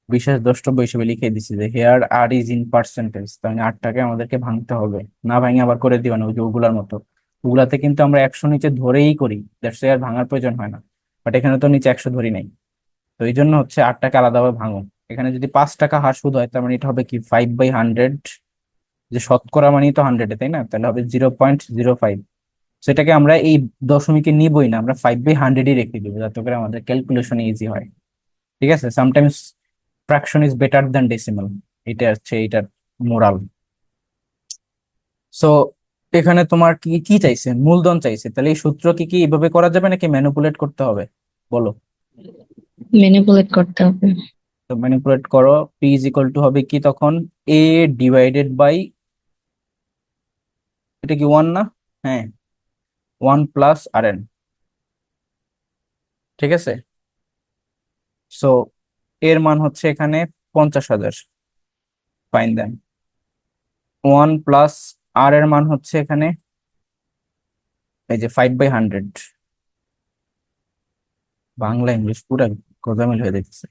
বিশেষ দ্রষ্টব্য হিসেবে লিখে দিছি যে here R is in percentage, তার মানে আটটাকে আমাদেরকে ভাঙতে হবে। না ভাঙে আবার করে দিবা না ওই যে ওগুলার মতো, ওগুলাতে কিন্তু আমরা 100 নিচে ধরেই করি, দ্যাটস আর ভাঙার প্রয়োজন হয় না। বাট এখানে তো নিচে 100 ধরি নাই, তো এই জন্য হচ্ছে আটটাকে আলাদাভাবে ভাঙো। এখানে যদি 5 টাকা হার সুদ হয়, তার মানে এটা হবে কি 5/100, যে শতকরা মানেই তো 100-এ, তাই না? তাহলে হবে 0.05। সেটাকে আমরা এই দশমিকে নিবই না, আমরা 5/100-ই রেখে দিব, যাতে করে আমাদের ক্যালকুলেশন ইজি হয়, ঠিক আছে? Sometimes fraction is better than decimal, এটা হচ্ছে এটার মোরাল। সো এখানে তোমার কি কি চাইছে? মূলধন চাইছে, তাহলে এই সূত্র কি এভাবে করা যাবে নাকি ম্যানিপুলেট করতে হবে, বলো? ম্যানিপুলেট করতে হবে। তো ম্যানিপুলেট করো, পি ইজ ইকুয়াল টু হবে কি তখন, এ ডিভাইডেড বাই, এটা কি ওয়ান না? হ্যাঁ, ওয়ান প্লাস আর এন। ঠিক আছে, সো এর মান হচ্ছে এখানে 50,000। ফাইন দেন, ওয়ান প্লাস আর এর মান হচ্ছে এখানে এই যে 5/100। বাংলা ইংলিশ পুরো গোজামিল হয়ে যাচ্ছে।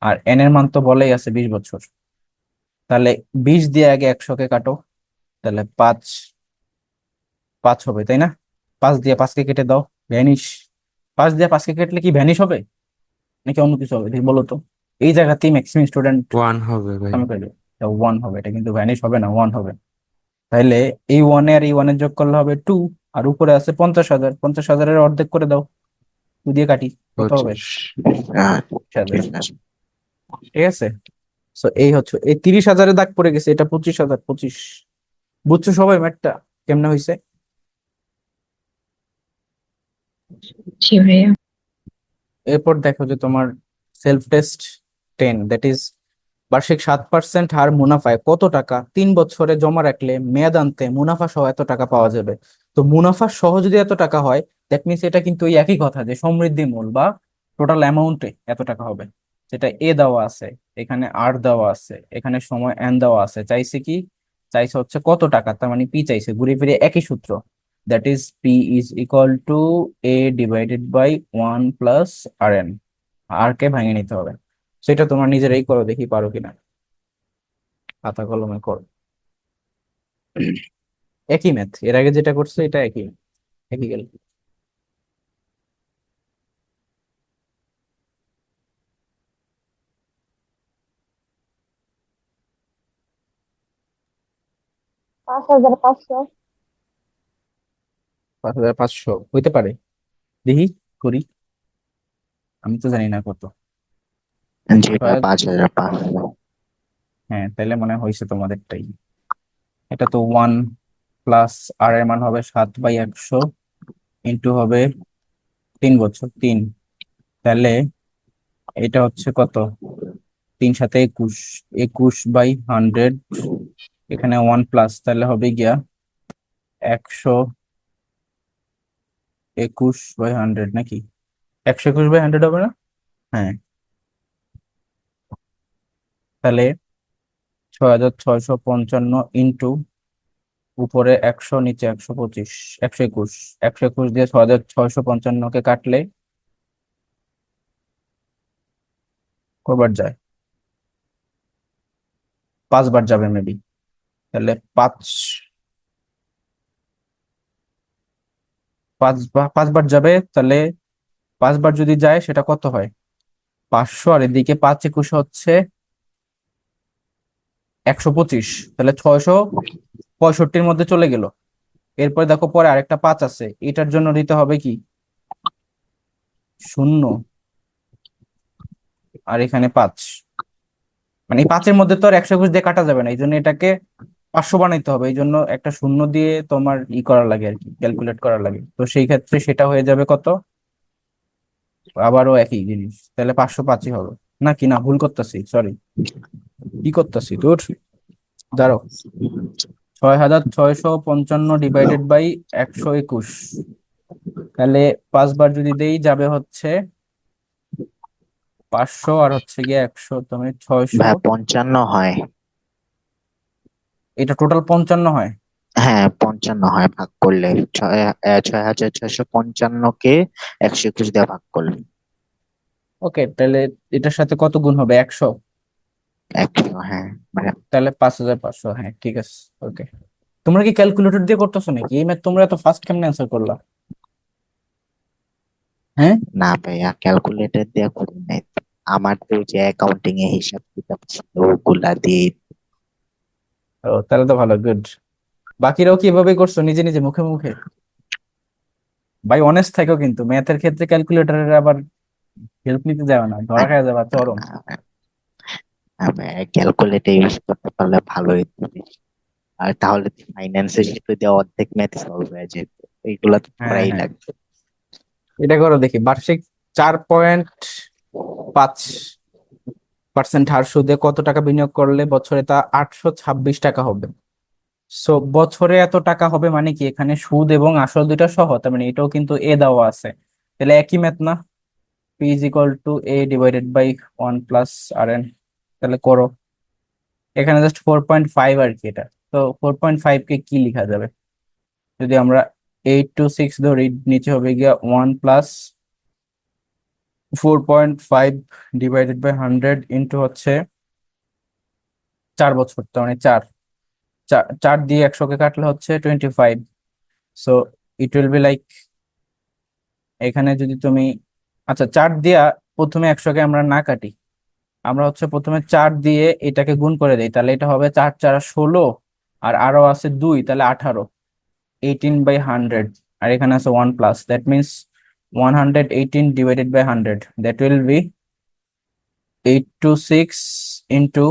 আর এন এর মান তো বলেই আছে 20 বছর। তাহলে 20 দিয়ে আগে 100-কে কাটো, তাহলে 5 5 হবে তাই না? 5 দিয়ে 5-কে কেটে দাও, ভ্যানিশ। 5 দিয়ে 5-কে কাটলে কি ভ্যানিশ হবে নাকি অন্য কিছু হবে দেখি বলো তো? এই জায়গাতেই ম্যাক্সিমাম স্টুডেন্ট ওয়ান হবে ভাই। আমি করে ওয়ান হবে, এটা কিন্তু ভ্যানিশ হবে না, ওয়ান হবে। তাহলে এই ওয়ানে আর এই ওয়ানের যোগ করলে হবে 2, আর উপরে আছে 50,000, 50,000-এর অর্ধেক করে দাও, 2 দিয়ে কাটি, কত হবে? 25। 30,000। ঠিক আছে। ঠিক আছে, সো এই হচ্ছে এই 30,000-এর দাগ পড়ে গেছে, এটা 25,000, 25। বুঝছো সবাই ম্যাথটা কেমনে হয়েছে? জি ভাইয়া। এরপর দেখো যে তোমার সেলফ টেস্ট 10, দ্যাট ইজ বার্ষিক 7% হার মুনাফায় কত টাকা 3 বছরে জমা রাখলে মেয়াদান্তে মুনাফা সহ এত টাকা পাওয়া যাবে। তো মুনাফা সহ যদি এত টাকা হয়, দ্যাট মিনস এটা কিন্তু ওই একই কথা যে সমৃদ্ধি মূল বা টোটাল অ্যামাউন্টে এত টাকা হবে। যেটা এ দেওয়া আছে, এখানে আর দেওয়া আছে, এখানে সময় এন দেওয়া আছে, চাইছে কি, চাইছে হচ্ছে কত টাকা, তার মানে পি চাইছে, ঘুরে ফিরে একই সূত্র, that is P is equal to A divided by 1 + R N. আর কে ভাঙিয়ে নিতে হবে, সেটা তোমার নিজেরাই করো, দেখি পারো কিনা, খাতা কলমে করো। একই ম্যাথ, এর আগে যেটা করছো এটা একই, একই গেল। 5,500। 5,500 হইতে পারে, দেখি করি, আমি তো জানি না কত। জি ভাই, ছয়- 5,500। হ্যাঁ, তাহলে মনে হয় হয়েছে তোমাদেরটাই। এটা তো 1 + আর এর মান হবে 7/100, ইন্টু হবে 3 বছর, 3। তাহলে এটা হচ্ছে কত, 3 × 7 = 21, 21/100, এখানে 1+, তাহলে হবে গিয়া 121/100 নাকি, 121/100 হবে না? হ্যাঁ, তাহলে 6,655 ইন্টু উপরে 100, নিচে 125, 121, 121 দিয়ে 6,655-কে কাটলে কবার যায়? 5 বার যাবে মেবি। তাহলে 5 বার যাবে, তাহলে 5 বার যদি যায় সেটা কত হয়, 500, আর এদিকে 5 × 21 হচ্ছে 125, তাহলে 665-র মধ্যে চলে গেল। এরপরে দেখো পরে আরেকটা 5 আছে, এটার জন্য দিতে হবে কি, 0, আর এখানে 5। মানে এই 5-এর মধ্যে তো আর 121 দিয়ে কাটা যাবে না, এই জন্য এটাকে 500 বানাইতে হবে, এই জন্য একটা 0 দিয়ে তোমার করা লাগে আর কি, ক্যালকুলেট করা লাগে। তো সেই ক্ষেত্রে সেটা হয়ে যাবে কত, আবারও একই জিনিস, তাহলে 505-ই হবে। নাকি না, ভুল করতেছি, সরি, কি করতেছি তোর, দাঁড়াও, 6,655 ডিভাইডেড বাই 121, তাহলে 5 বার যদি দেই যাবে হচ্ছে 500, আর হচ্ছে গিয়ে 100, তুমি 600, ভাই 55 হয়। এটা টোটাল 55 হয়। হ্যাঁ, 55 হয় ভাগ করলে, 6,655-কে 121 দিয়ে ভাগ করলে ওকে, তাহলে এটার সাথে কত গুণ হবে, 100, 100। হ্যাঁ মানে তাহলে 5,500, হ্যাঁ ঠিক আছে। ওকে, তোমরা কি ক্যালকুলেটর দিয়ে করতেছো নাকি এই ম্যাথ, তোমরা এত ফাস্ট কেমনে অ্যান্সার করলা? হ্যাঁ, না ভাইয়া, ক্যালকুলেটর দিয়ে করি নাই। আমার তো যে অ্যাকাউন্টিং এ হিসাব কিতাব ছিল ওগুলা দিয়ে। ও তাহলে তো ভালো, গুড। বাকিরাও কি এভাবে করছো নিজে নিজে মুখে মুখে? ভাই অনেস্ট থাকো, কিন্তু ম্যাথের ক্ষেত্রে ক্যালকুলেটরের আবার হেল্প নিতে যাবে না, ধরা খাওয়া যাবে চরম। ক্যালকুলেটর ইউজ করতে পারলে ভালোই হতো। আর তাহলে ফাইন্যান্সের ক্ষেত্রে দিয়ে অর্ধেক ম্যাথ সলভ হয়ে যেত। এইগুলা তো হ্যাঁ করাই হ্যাঁ, লাগবে। এটা করো দেখি, বার্ষিক 4.5 পার্সেন্ট হার সুদে কত টাকা বিনিয়োগ করলে বছরে তা 826 টাকা হবে। সো বছরে এত টাকা হবে মানে কি, এখানে সুদ এবং আসল দুইটা সহ, তার মানে এটাও কিন্তু এ দেওয়া আছে, তাহলে একই ম্যাথ না, P is equal to A divided by 1 + RN। তাহলে করো, এখানে জাস্ট 4.5 আর কি এটা। তো 4.5 কে কি লেখা যাবে, যদি আমরা 8 to 6 ধরি, নিচে হবে গিয়া 1 + 4.5 ডিভাইডেড বাই 100 ইন্টু হচ্ছে 4 বছর, তার মানে 4, 4 দিয়ে 100 কে কাটলে হচ্ছে 25। So it will be like, এখানে যদি তুমি, আচ্ছা 4 দিয়া প্রথমে 100 কে আমরা না কাটি, আমরা হচ্ছে প্রথমে 4 দিয়ে এটাকে গুণ করে দেই, তাহলে এটা হবে 4 × 4 = 16, আর আরো আছে 2, তাহলে 18, 18/100। আর এখানে আছে 1 plus, that means 118 divided by 100, that will be 826 into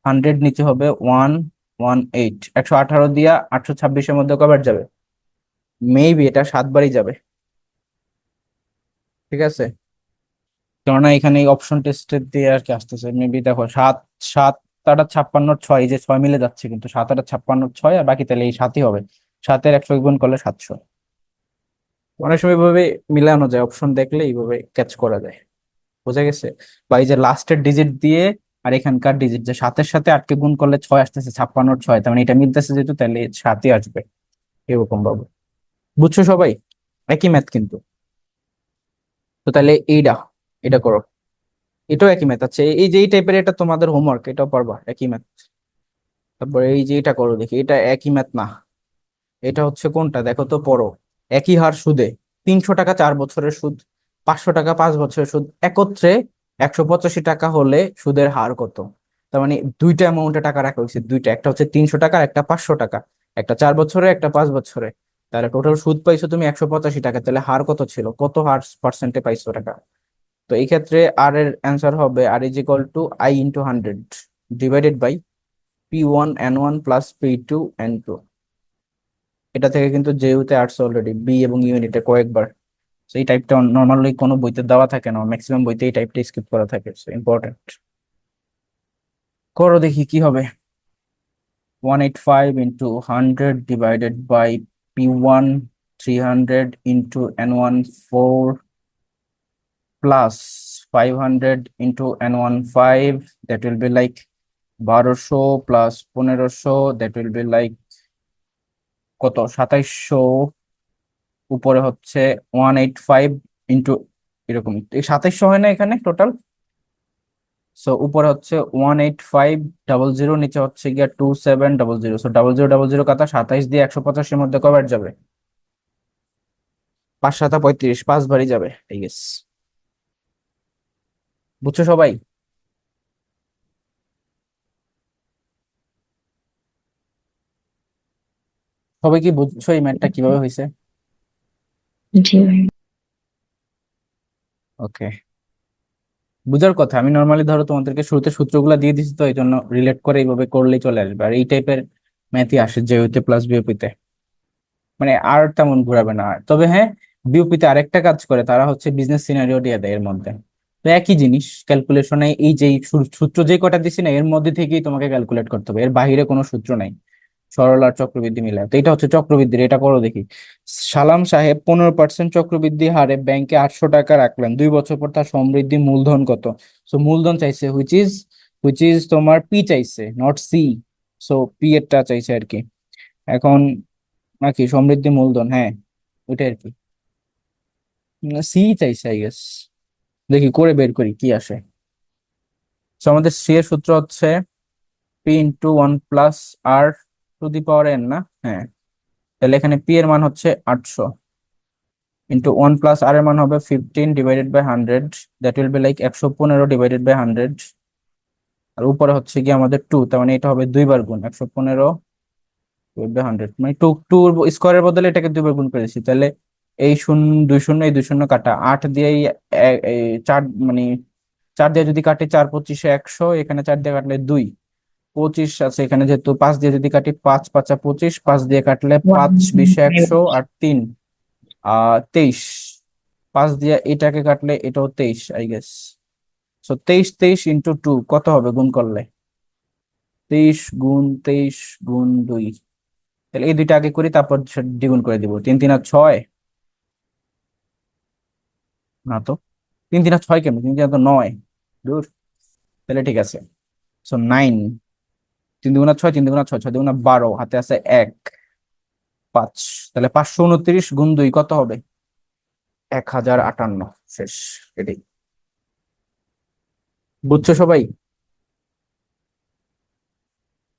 100, নিচে হবে 118। 118 দিয়া 826-এর মধ্যে কবার যাবে, মেবি এটা 7 বারই যাবে, ঠিক আছে। কেননা এখানে এই অপশন টেস্টের দিয়ে আর কি আসতেছে, মেবি দেখো 7, 7 8 56 6, এই যে 6 মিলে যাচ্ছে, কিন্তু 7 8 56 6, আর বাকি তাহলে এই 7ই হবে। 7-এর 100 গুণ করলে 700। অনেক সময় এইভাবে মিলানো যায়, অপশন দেখলে এইভাবে ক্যাচ করা যায়, বোঝা গেছে। বা এই যে লাস্টের ডিজিট দিয়ে আর এখানকার ডিজিট, যে 7-এর সাথে 8-কে গুণ করলে 6 আসতেছে, 56 6, তার মানে এটা মিলতেছে যেহেতু, তাহলে 7-ই আসবে, এরকম ভাবে। বুঝছো সবাই, একই ম্যাথ কিন্তু। তো তাহলে এটা করো, এটাও একই ম্যাথ আছে, এই যে এই টাইপের, এটা তোমাদের হোমওয়ার্ক, এটাও পারবা, একই ম্যাথ। তারপরে এই যে এটা করো, দেখি এটা একই ম্যাথ না, এটা হচ্ছে কোনটা দেখো তো, পড়ো। একই হার সুদে 300 টাকা 4 বছরের সুদ, 500 টাকা 5 বছরের সুদ, একত্রে 185 টাকা হলে সুদের হার কত। তার মানে দুইটা অ্যামাউন্টে টাকা রাখা হয়েছে, দুইটা, একটা হচ্ছে 300 টাকা, একটা 500 টাকা, একটা 4 বছরে, একটা 5 বছরে। তাহলে টোটাল সুদ পাইছো তুমি 185 টাকা, তাহলে হার কত ছিল, কত হার পার্সেন্টে পাইছো টাকা। তো এই ক্ষেত্রে আর এর অ্যান্সার হবে R = I × 100 divided by P1 N1 plus P2 N2। এটা থেকে কিন্তু জেইউতে আসছে অলরেডি, বি এবং ইউনিটে কয়েকবার। So এই টাইপটা নর্মালি কোনো বইতে দেওয়া থাকে না, ম্যাক্সিমাম বইতে এই টাইপটা স্কিপ করা থাকে, ইম্পর্টেন্ট। করো দেখি কি হবে। 185 into 100 divided by P1 300 into N1 4 plus 500 into N1 5, that will be like 1200 plus 1500, that will be like কত, 2700। উপরে হচ্ছে 185 ইন্টু, এরকম এই 2700 হয় না এখানে টোটাল। সো উপরে হচ্ছে 18500, নিচে হচ্ছে গিয়া 2700। সো 0000 কাটা 27 দিয়ে 185-এর মধ্যে কবার যাবে, 5 7 35, 5 বারই যাবে, এই গেস। বুঝছো সবাই, সবাই কি বুঝছো এই ম্যাথটা কিভাবে হয়েছে? জি ভাই। ওকে, বুঝার কথা। আমি নর্মালি ধরো তোমাদেরকে শুরুতে সূত্রগুলো দিয়ে দিচ্ছি, তো এই জন্য রিলেট করে এইভাবে করলেই চলে আসবে, আর এই টাইপের ম্যাথই আসে জেইউতে প্লাস বিওপিতে, মানে আর তেমন ঘুরাবে না। তবে হ্যাঁ, বিওপিতে আরেকটা কাজ করে, তারা হচ্ছে বিজনেস সিনারিও দিয়ে দেয় এর মধ্যে। তো একই জিনিস ক্যালকুলেশনে, এই যে সূত্র যে কটা দিছি না, এর মধ্যে থেকেই তোমাকে ক্যালকুলেট করতে হবে, এর বাইরে কোনো সূত্র নাই। সরল আর চক্রবৃদ্ধি মিলায়, তো এটা হচ্ছে চক্রবৃদ্ধির, এটা করো দেখি। সালাম সাহেব 15% চক্রবৃদ্ধি হারে ব্যাংকে 800 টাকা রাখলেন, 2 বছর পর তার সমৃদ্ধি মূলধন কত। সো মূলধন চাইছে, হুইচ ইজ তোমার পি চাইছে, নট সি। সো পি এরটা চাইছে আর কি। এখন নাকি সমৃদ্ধি মূলধন, হ্যাঁ ওইটাই আর কি, সি চাইছে আই গেস। দেখি করে বের করি কি আসে। তো আমাদের সি এর সূত্র হচ্ছে P × 1 + R⁴ n, না? হ্যাঁ, তাহলে এখানে পি এর মান হচ্ছে 800 ইন্টু 1 + R এর মান হবে 15 divided by 100, that will be like 115 divided by 100। আর উপরে হচ্ছে কি আমাদের 2, তার মানে এটা হবে 2 বার গুণ, 115 ডিভাইড বাই 100, মানে টু টু স্কোয়ারের বদলে এটাকে 2 বার গুণ করেছি। তাহলে এই শূন্য, 2 শূন্য, এই 2 শূন্য কাটা, 8 দিয়ে এই 4, মানে 4 দিয়ে যদি কাটি 4 25 100, এখানে 4 দিয়ে কাটলে 2 25 আছে, এখানে যেহেতু 5 দিয়ে যদি কাটি 5 5 25, 5 দিয়ে কাটলে 5 20 100, আর 3 23, 5 দিয়ে এটাকে কাটলে এটাও 23 আই গেস। সো 23 × 2 কত হবে গুণ করলে? 23 × 23 × 2। তাহলে এই দুইটা আগে করি, তারপর দ্বিগুণ করে দিব। 3 × 3 = 6। না তো, 3 × 3 = 6 কেমন? 3 × 3 = 9। দূর। তাহলে ঠিক আছে। সো 9, 3 × 2 = 6, 3 × 2 = 6, 6 × 2 = 12, হাতে আছে 1, 5। তাহলে 529 × 2 কত হবে? 1058। শেষ। এটাই। বুঝছো সবাই?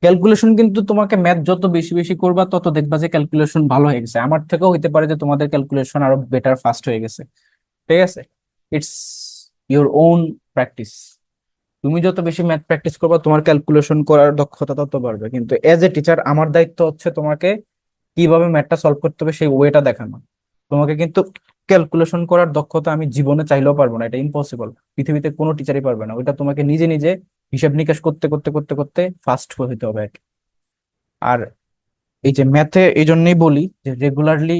ক্যালকুলেশন কিন্তু তোমাকে ম্যাথ যত বেশি বেশি করবা তত দেখবা যে ক্যালকুলেশন ভালো হয়ে গেছে। আমার থেকেও হইতে পারে যে তোমাদের ক্যালকুলেশন আরো বেটার ফাস্ট হয়ে গেছে। ঠিক আছে, ইটস ইওর ওন প্র্যাকটিস। তুমি যত বেশি ম্যাথ প্র্যাকটিস করবা তোমার ক্যালকুলেশন করার দক্ষতা তত বাড়বে। কিন্তু এজ এ টিচার আমার দায়িত্ব হচ্ছে তোমাকে কিভাবে ম্যাথটা সলভ করতে হবে সেই ওয়েটা দেখানো। তোমাকে কিন্তু ক্যালকুলেশন করার দক্ষতা আমি জীবনে চাইলেও পারবো না, এটা ইম্পসিবল। পৃথিবীতে কোনো টিচারই পারবে না। ওইটা তোমাকে নিজে নিজে হিসাব নিকাশ করতে করতে করতে করতে ফাস্ট হতে হবে আর কি। আর এই যে ম্যাথে এই জন্যই বলি যে রেগুলারলি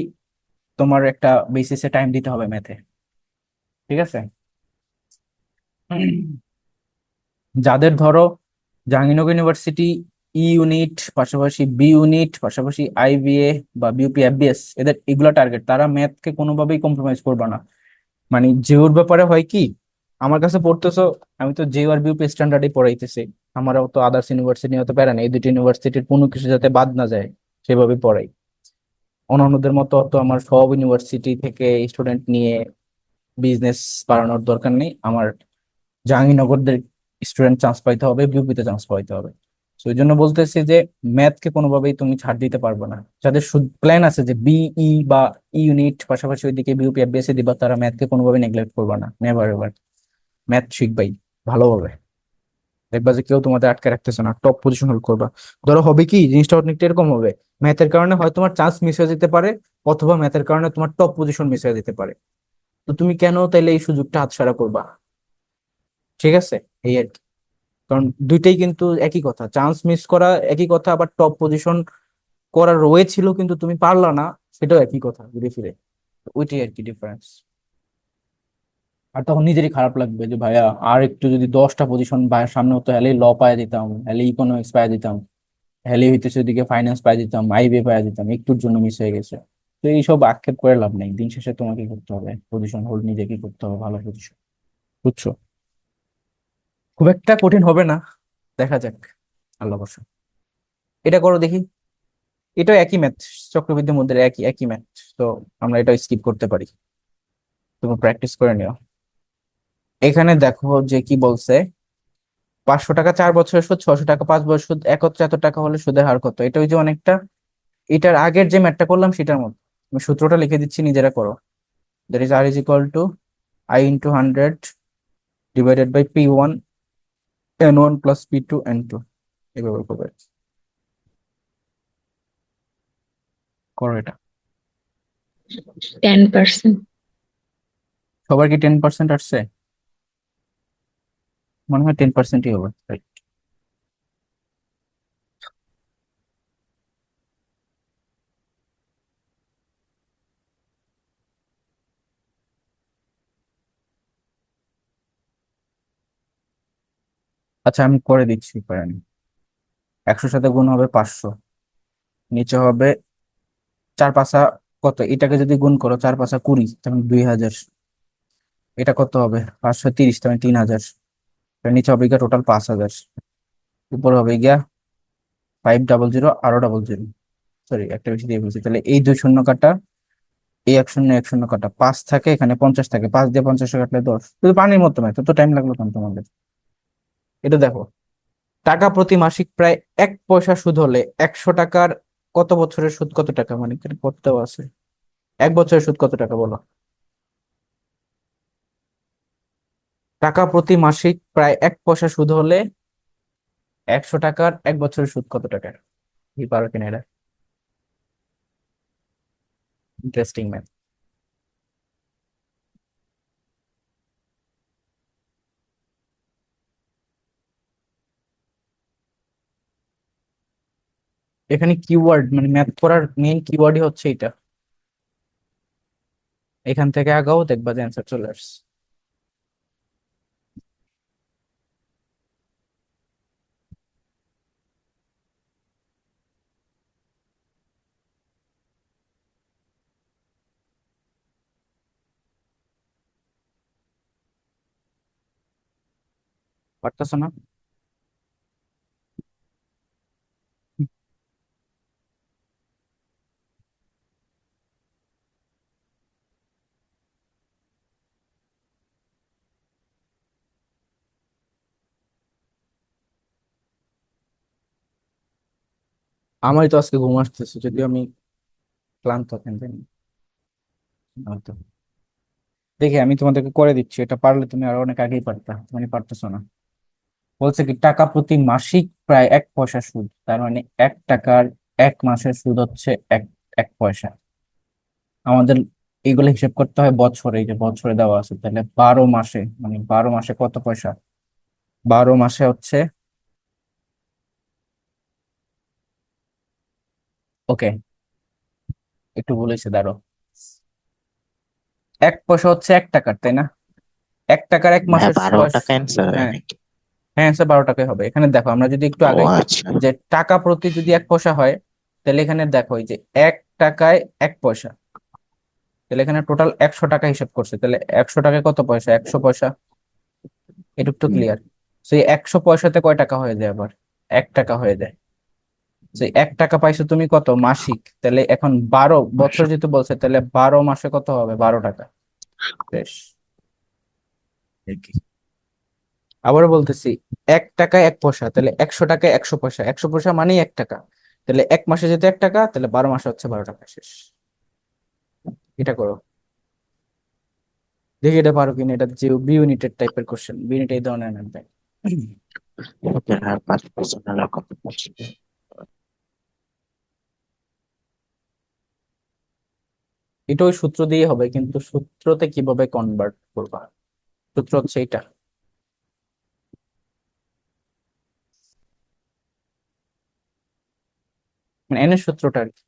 তোমার একটা বেসিসে টাইম দিতে হবে ম্যাথে। ঠিক আছে? যাদের ধরো জাহাঙ্গীরনগর ইউনিভার্সিটি ই ইউনিট, পাশাপাশি বি ইউনিট, পাশাপাশি আইবিএ বা বিউপি এফবিএস, এদের এগুলা টার্গেট, তারা ম্যাথকে কোনোভাবেই কম্প্রোমাইজ করবে না। মানে যেওর ব্যাপারে হয় কি, আমার কাছে পড়তেছো, আমি তো জেইউ আর বিউপি স্ট্যান্ডার্ডই পড়াইতেছি। আমারও তো আদার্স ইউনিভার্সিটি হতে পারে না, এই দুটি ইউনিভার্সিটির কোনো কিছু যাতে বাদ না যায় সেভাবে পড়াই। অন্যান্যদের মতো তো আমার সব ইউনিভার্সিটি থেকে স্টুডেন্ট নিয়ে বিজনেস বাড়ানোর দরকার নেই। আমার জাহাঙ্গীরনগরদের স্টুডেন্ট চান্স পাইতে হবে, বিউপিতে চান্স পাইতে হবে। তো এই জন্য বলতেছি যে ম্যাথকে কোনোভাবেই তুমি ছাড় দিতে পারবে না। যাদের প্ল্যান আছে যে বিই বা ই ইউনিট পাশাপাশি ওইদিকে বিউপি এফবিএসসি দিবা, তারা ম্যাথকে কোনোভাবে নেগলেক্ট করবে না, নেভার এভার। ম্যাথ শিখবাই ভালোভাবে। দেখবা যে কেউ তোমাদের আটকে রাখতেছে না, টপ পজিশন হোল্ড করবা। ধরো হবে কি, জিনিসটা অনেকটা এরকম হবে, ম্যাথের কারণে হয় তোমার চান্স মিস হয়ে যেতে পারে, অথবা ম্যাথের কারণে তোমার টপ পজিশন মিস হয়ে যেতে পারে। তো তুমি কেন তাইলে এই সুযোগটা হাতছাড়া করবা? ঠিক আছে, এই আর কি। কারণ দুইটাই কিন্তু একই কথা, চান্স মিস করা একই কথা, আবার টপ পজিশন করার রয়ে ছিল কিন্তু তুমি পারলা না, সেটাও একই কথা ঘুরে ফিরে। তো ওইটাই আর কি ডিফারেন্স। আর তখন নিজেরই খারাপ লাগবে যে ভাইয়া আর একটু যদি 10টা পজিশন ভাইয়ের সামনে হতো, হলে ল পাইয়া দিতাম, হলে ইকোনমিক্স পাইয়া দিতাম, হলে হইতেছে ওদিকে ফাইন্যান্স পাইয়া দিতাম, আইবিএ পাইয়া দিতাম, একটুর জন্য মিস হয়ে গেছে। তো এইসব আক্ষেপ করে লাভ নেই, দিন শেষে তোমাকে করতে হবে পজিশন হোল্ড, নিজেকে করতে হবে ভালো পজিশন। বুঝছো? খুব একটা কঠিন হবে না, দেখা যাক, আল্লাহ ভরসা। এটা করো দেখি। এটাও একই ম্যাথ, চক্রবৃদ্ধি মুদ্রার একই একই ম্যাথ। তো আমরা এটা স্কিপ করতে পারি, তুমি প্র্যাকটিস করে নিও। এখানে দেখো যে কি বলছে, 500 টাকা 4 বছরের সুদ, 600 টাকা 5 বছর সুদ, একত্রে এত টাকা হলে সুদের হার কত? এটা ওই যে অনেকটা এটার আগের যে ম্যাথটা করলাম সেটার মতো। আমি সূত্রটা লিখে দিচ্ছি, নিজেরা করো। That is R is equal to I × 100 divided by P1 N1 plus P2 N2। এভাবে করবে, করো এটা। 10%। সবার কি 10% আসছে? মনে হয় 10%ই হবে, right? আচ্ছা আমি করে দিচ্ছি, পারেন। 100 সাথে গুণ হবে 500, নিচে হবে 4 5 কত, এটাকে যদি গুণ করো 4 5 20, তখন 2000। এটা কত হবে? 530, তখন 3000। এর নিচে হবে গিয়া টোটাল 5000। উপর হবে গিয়া 500 আরো 00, সরি একটা বেশি দিয়ে ফেলছি। তাহলে এই 2 শূন্য কাটা, এই 1 শূন্য 1 শূন্য কাটা, 5 থাকে এখানে, 50 থাকে, 5 দিয়ে 50 কাটলে 10। শুধু পানির মতো ম্যাথ, তো টাইম লাগলো কেন তোমাদের? এটা দেখো, টাকা প্রতি মাসিক প্রায় 1 পয়সা সুদ হলে 100 টাকার কত বছরের সুদ কত টাকা? মানে এখানে কত আছে, 1 বছরের সুদ কত টাকা বলো? টাকা প্রতি মাসিক প্রায় 1 পয়সা সুদ হলে 100 টাকার 1 বছরের সুদ কত টাকা? কি পারো কিনা এটা? Interesting math. এখানে কিওয়ার্ড মানে ম্যাথ করার মেইন কিওয়ার্ডই হচ্ছে এটা। এখান থেকে আগাও, দেখবা যে অ্যান্সার চলে আসছে। পারতেছো না? আমারই তো আজকে ঘুম আসতেছে, যদিও আমি ক্লান্ত কেন জানি না। হয়তো দেখি আমি তোমাদেরকে করে দিচ্ছি, এটা পারলে তুমি আরো অনেক আগেই পারতা, তুমি পারতেছো না। বলছে কি টাকা প্রতি মাসিক প্রায় 1 পয়সা সুদ, তার মানে 1 টাকার 1 মাসের সুদ হচ্ছে এক 1 পয়সা। আমাদের এইগুলো হিসেব করতে হয় বছরে, এই যে বছরে দেওয়া আছে, তাহলে 12 মাসে, মানে 12 মাসে কত পয়সা? 12 মাসে হচ্ছে, ওকে একটু বলেছে দাঁড়ো, 1 পয়সা হচ্ছে 1 টাকার, তাই না? 1 টাকার এক হ্যাঁ, মাসের 12 টাকা অ্যান্সার হয় হ্যাঁ, নাকি? হ্যাঁ স্যার, 12 টাকায় হবে। এখানে দেখো আমরা যদি একটু ও আগাই, আচ্ছা। যে টাকা প্রতি যদি 1 পয়সা হয়, তাহলে এখানে দেখো এই যে 1 টাকায় 1 পয়সা, তাহলে এখানে টোটাল 100 টাকা হিসাব করছে, তাহলে 100 টাকায় কত পয়সা? 100 পয়সা। এটুক তো হুম, ক্লিয়ার। সেই 100 পয়সাতে কয় টাকা হয়ে যায় আবার? 1 টাকা হয়ে যায়। সেই 1 টাকা পাইছো তুমি কত মাসিক, তাহলে এখন 12 বছর যেহেতু বলছে, তাহলে 12 মাসে কত হবে? 12 টাকা। বেশ, এই কি। আবারও বলতেছি, 1 টাকায় 1 পয়সা, তাহলে 100 টাকায় 100 পয়সা, 100 পয়সা মানেই 1 টাকা। তাহলে 1 মাসে যেহেতু 1 টাকা, তাহলে 12 মাসে হচ্ছে 12 টাকা। শেষ। এটা করো, দেখি এটা পারো কিনা। এটা যে বি ইউনিটেড টাইপের কোশ্চেন, বি ইউনিট এই ধরনের আনবে। ওকে, আর 5% রকম বলছি। এটা ওই সূত্র দিয়ে হবে, কিন্তু সূত্রতে কিভাবে কনভার্ট করবা? সূত্র হচ্ছে এটা, মানে এন এর সূত্রটা আর কি।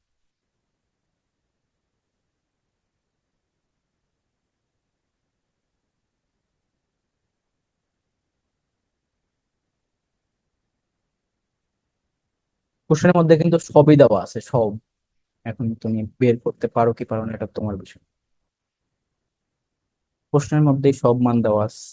কোশ্চেনের মধ্যে কিন্তু সবই দেওয়া আছে, সব। এখন তুমি বের করতে পারো কি পারো না, এটা তোমার বিষয়। প্রশ্নের মধ্যেই সব মান দেওয়া আছে।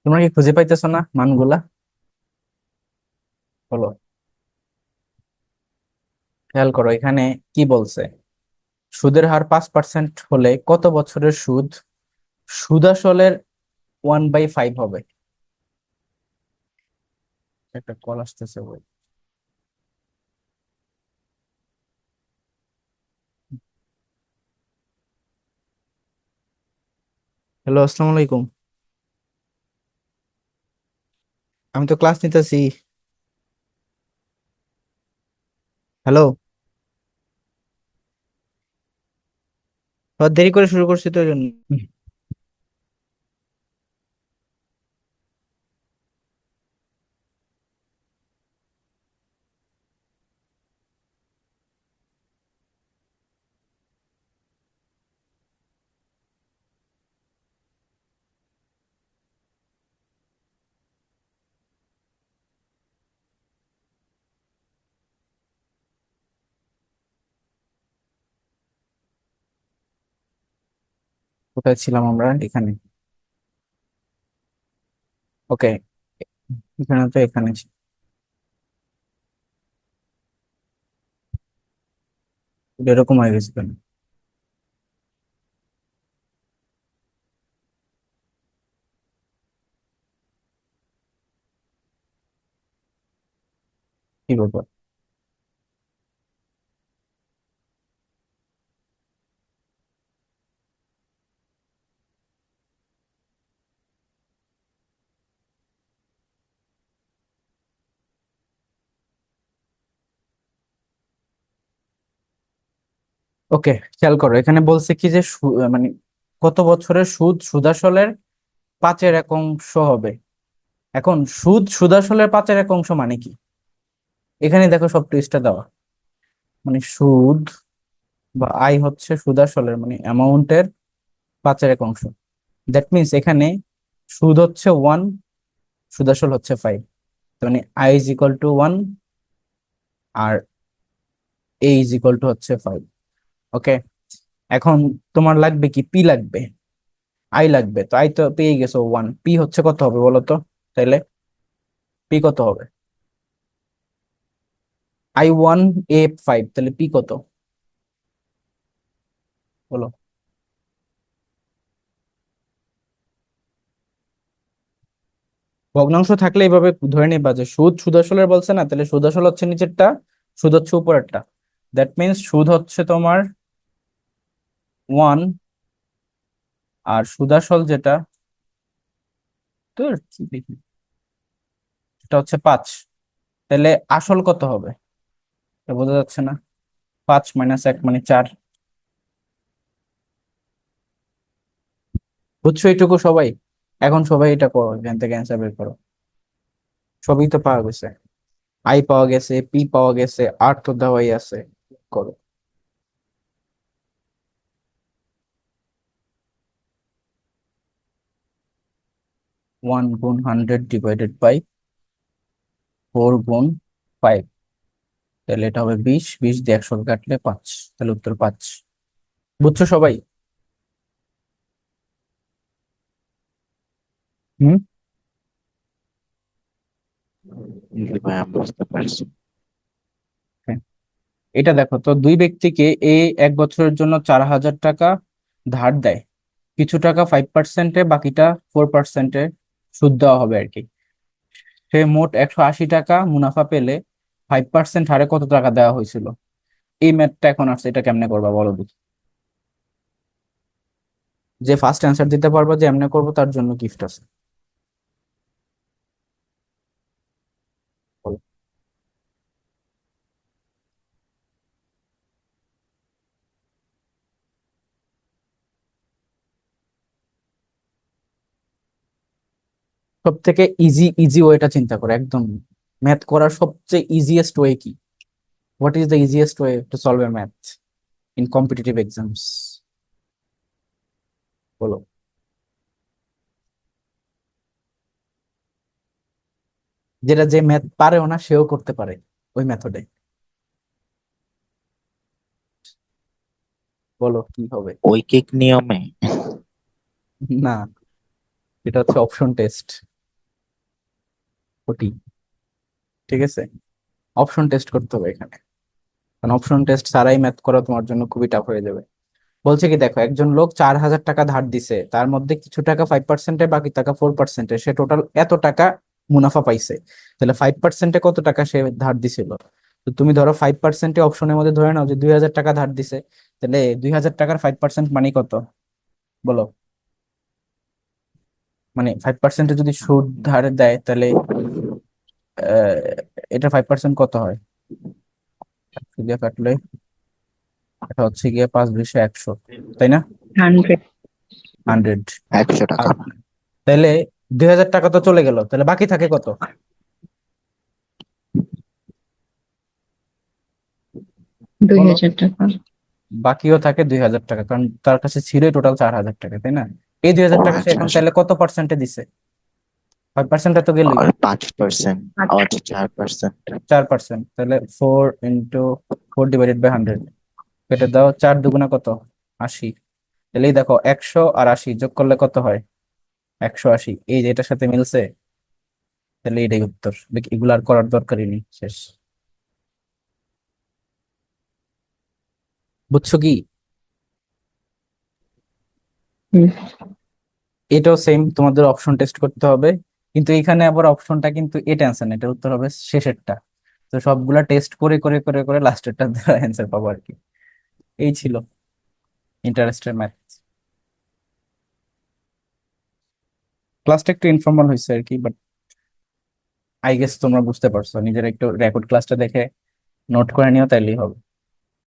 তোমরা কি খুঁজে পাইতেছো না মানগুলা? বলো, খেয়াল করো এখানে কি বলছে। সুদের হার 5% হলে কত বছরের সুদ সুদাসলের 1/5 হবে? একটা কল আসতেছে বই। হ্যালো, আসসালামু আলাইকুম। আমি তো ক্লাস নিতেছি। হ্যালো, দেরি করে শুরু করছি তো এই জন্য। কোথায় ছিলাম আমরা? এখানে। ওকে, এখানে তো এখানে এরকম হয়ে গেছে কেন? কি ব্যাপার? ওকে, খেয়াল করো এখানে বলছে কি যে মানে কত বছরের সুদ সুদাসলের 5/1 হবে। এখন সুদ সুদাসলের 5/1 মানে কি? এখানে দেখো সব টুইস্টটা দেওয়া, মানে সুদ বা আয় হচ্ছে সুদ আসলের মানে অ্যামাউন্টের 5/1 অংশ। দ্যাট মিনস এখানে সুদ হচ্ছে 1, সুদ আসল হচ্ছে 5, মানে আই ইজ ইকুয়াল টু 1 আর এ ইজ ইকুয়াল টু হচ্ছে 5। ওকে, এখন তোমার লাগবে কি, পি লাগবে, আই লাগবে, তো আই তো পেয়ে গেছো 1, পি হচ্ছে কত হবে বলো তো, তাইলে পি কত হবে? I1 A5, তাহলে পি কত বলো? ভগ্নাংশ থাকলে এইভাবে ধরে নিবা যে সুদ সুদ আসলের বলছে না, তাহলে সুদ আসল হচ্ছে নিচেরটা, সুদ হচ্ছে উপরেরটা। দ্যাট মিনস সুদ হচ্ছে তোমার 1 আর সুদ আসল যেটা, তো কি লিখি, এটা হচ্ছে 5। তাহলে আসল কত হবে এটা বোঝা যাচ্ছে না, 5 - 1 মানে 4। বুঝছো এইটুকু সবাই? এখন সবাই এটা করো, এখান থেকে অ্যান্সার বের করো। সবই তো পাওয়া গেছে, আই পাওয়া গেছে, পি পাওয়া গেছে, আর তো দেওয়াই আছে। করো। 1 গুণ 100 ডিভাইডেড বাই 4 গুণ 5, তাহলে এটা হবে 20, 20 দিয়ে 100 কাটলে 5, তাহলে উত্তর 5। বুঝছো সবাই? হুম। জি ভাই, আমি বুঝতে পারছি। হ্যাঁ। এটা দেখো তো, দুই ব্যক্তিকে এ 1 বছরের জন্য 4,000 টাকা ধার দেয়, কিছু টাকা 5%-এ, বাকিটা 4%-এ সুদ দেওয়া হবে আর কি। সে মোট 180 টাকা মুনাফা পেলে 5% হারে কত টাকা দেওয়া হয়েছিল? এই ম্যাথটা এখন আসছে, এটা কেমনে করবা বলো দেখি। যে ফার্স্ট অ্যান্সার দিতে পারবো যে এমনি করবো তার জন্য গিফট আছে। বলো। সব থেকে ইজি ইজি ওয়েটা চিন্তা করো একদম। ম্যাথ করার সবচেয়ে ইজিয়েস্ট ওয়ে কি? What is the easiest way to solve a math in competitive exams? বলো। যেটা যে ম্যাথ পারেও না সেও করতে পারে, ওই মেথডে। বলো কি হবে? ঐকিক নিয়মে। না, এটা হচ্ছে অপশন টেস্ট, ওটি। ঠিক আছে, অপশন টেস্ট করতে হবে এখানে, কারণ অপশন টেস্ট ছাড়াই ম্যাথ করা তোমার জন্য খুবই টাফ হয়ে যাবে। বলছে কি দেখো, একজন লোক 4,000 টাকা ধার দিছে, তার মধ্যে কিছু টাকা 5%-এ, বাকি টাকা 4%-এ, সে টোটাল এত টাকা মুনাফা পাইছে। তাহলে 5%-এ কত টাকা সে ধার দিছিল? তো তুমি ধরো 5%-এ অপশনের মধ্যে ধরে নাও যে 2,000 টাকা ধার দিছে, তাহলে 2,000 টাকার 5% মানে কত বলো? মানে 5%-এ যদি সুদ ধার দেয় তাহলে আহ, এটা 5% কত হয়? সুদ দিয়ে কাটলে এটা হচ্ছে গিয়ে 5 × 100, তাই না? 100। 100। 100 টাকা। আর তাহলে 2,000 টাকা তো চলে গেল, তাহলে বাকি থাকে কত? বলো। 2,000 টাকা। বাকিও থাকে 2,000 টাকা, কারণ তার কাছে ছিল টোটাল 4,000 টাকা, তাই না? এই দুই ও হাজার টাকা সে আচ্ছা এখন আচ্ছা। তাহলে কত পার্সেন্টে দিছে? 5%, তো গেলই। আর 5%, আচ্ছা। আচ্ছা 4%। 4%, তাহলে 4 × 4 / 100, কেটে দাও, 4 দুগুণা কত? 80। তাহলেই দেখো 100 আর 80 যোগ করলে কত হয়? 180। এই যে এটার সাথে মিলছে, তাহলে এটাই উত্তর। এগুলো আর করার দরকারই নেই, শেষ। বুঝছো কি? হুম। এটাও সেম, তোমাদের অপশন টেস্ট করতে হবে, কিন্তু এখানে আবার অপশনটা কিন্তু এটা অ্যান্সার না, এটার উত্তর হবে শেষেরটা। তো সবগুলা টেস্ট করে করে করে করে লাস্টেরটা অ্যান্সার পাবো আর কি। এই ছিল ইন্টারেস্টের ম্যাথ। ক্লাসটা একটু ইনফর্মাল হয়েছে আর কি, বাট আই গেস তোমরা বুঝতে পারছো, নিজের একটু রেকর্ড ক্লাসটা দেখে নোট করে নিও, তাইলেই হবে।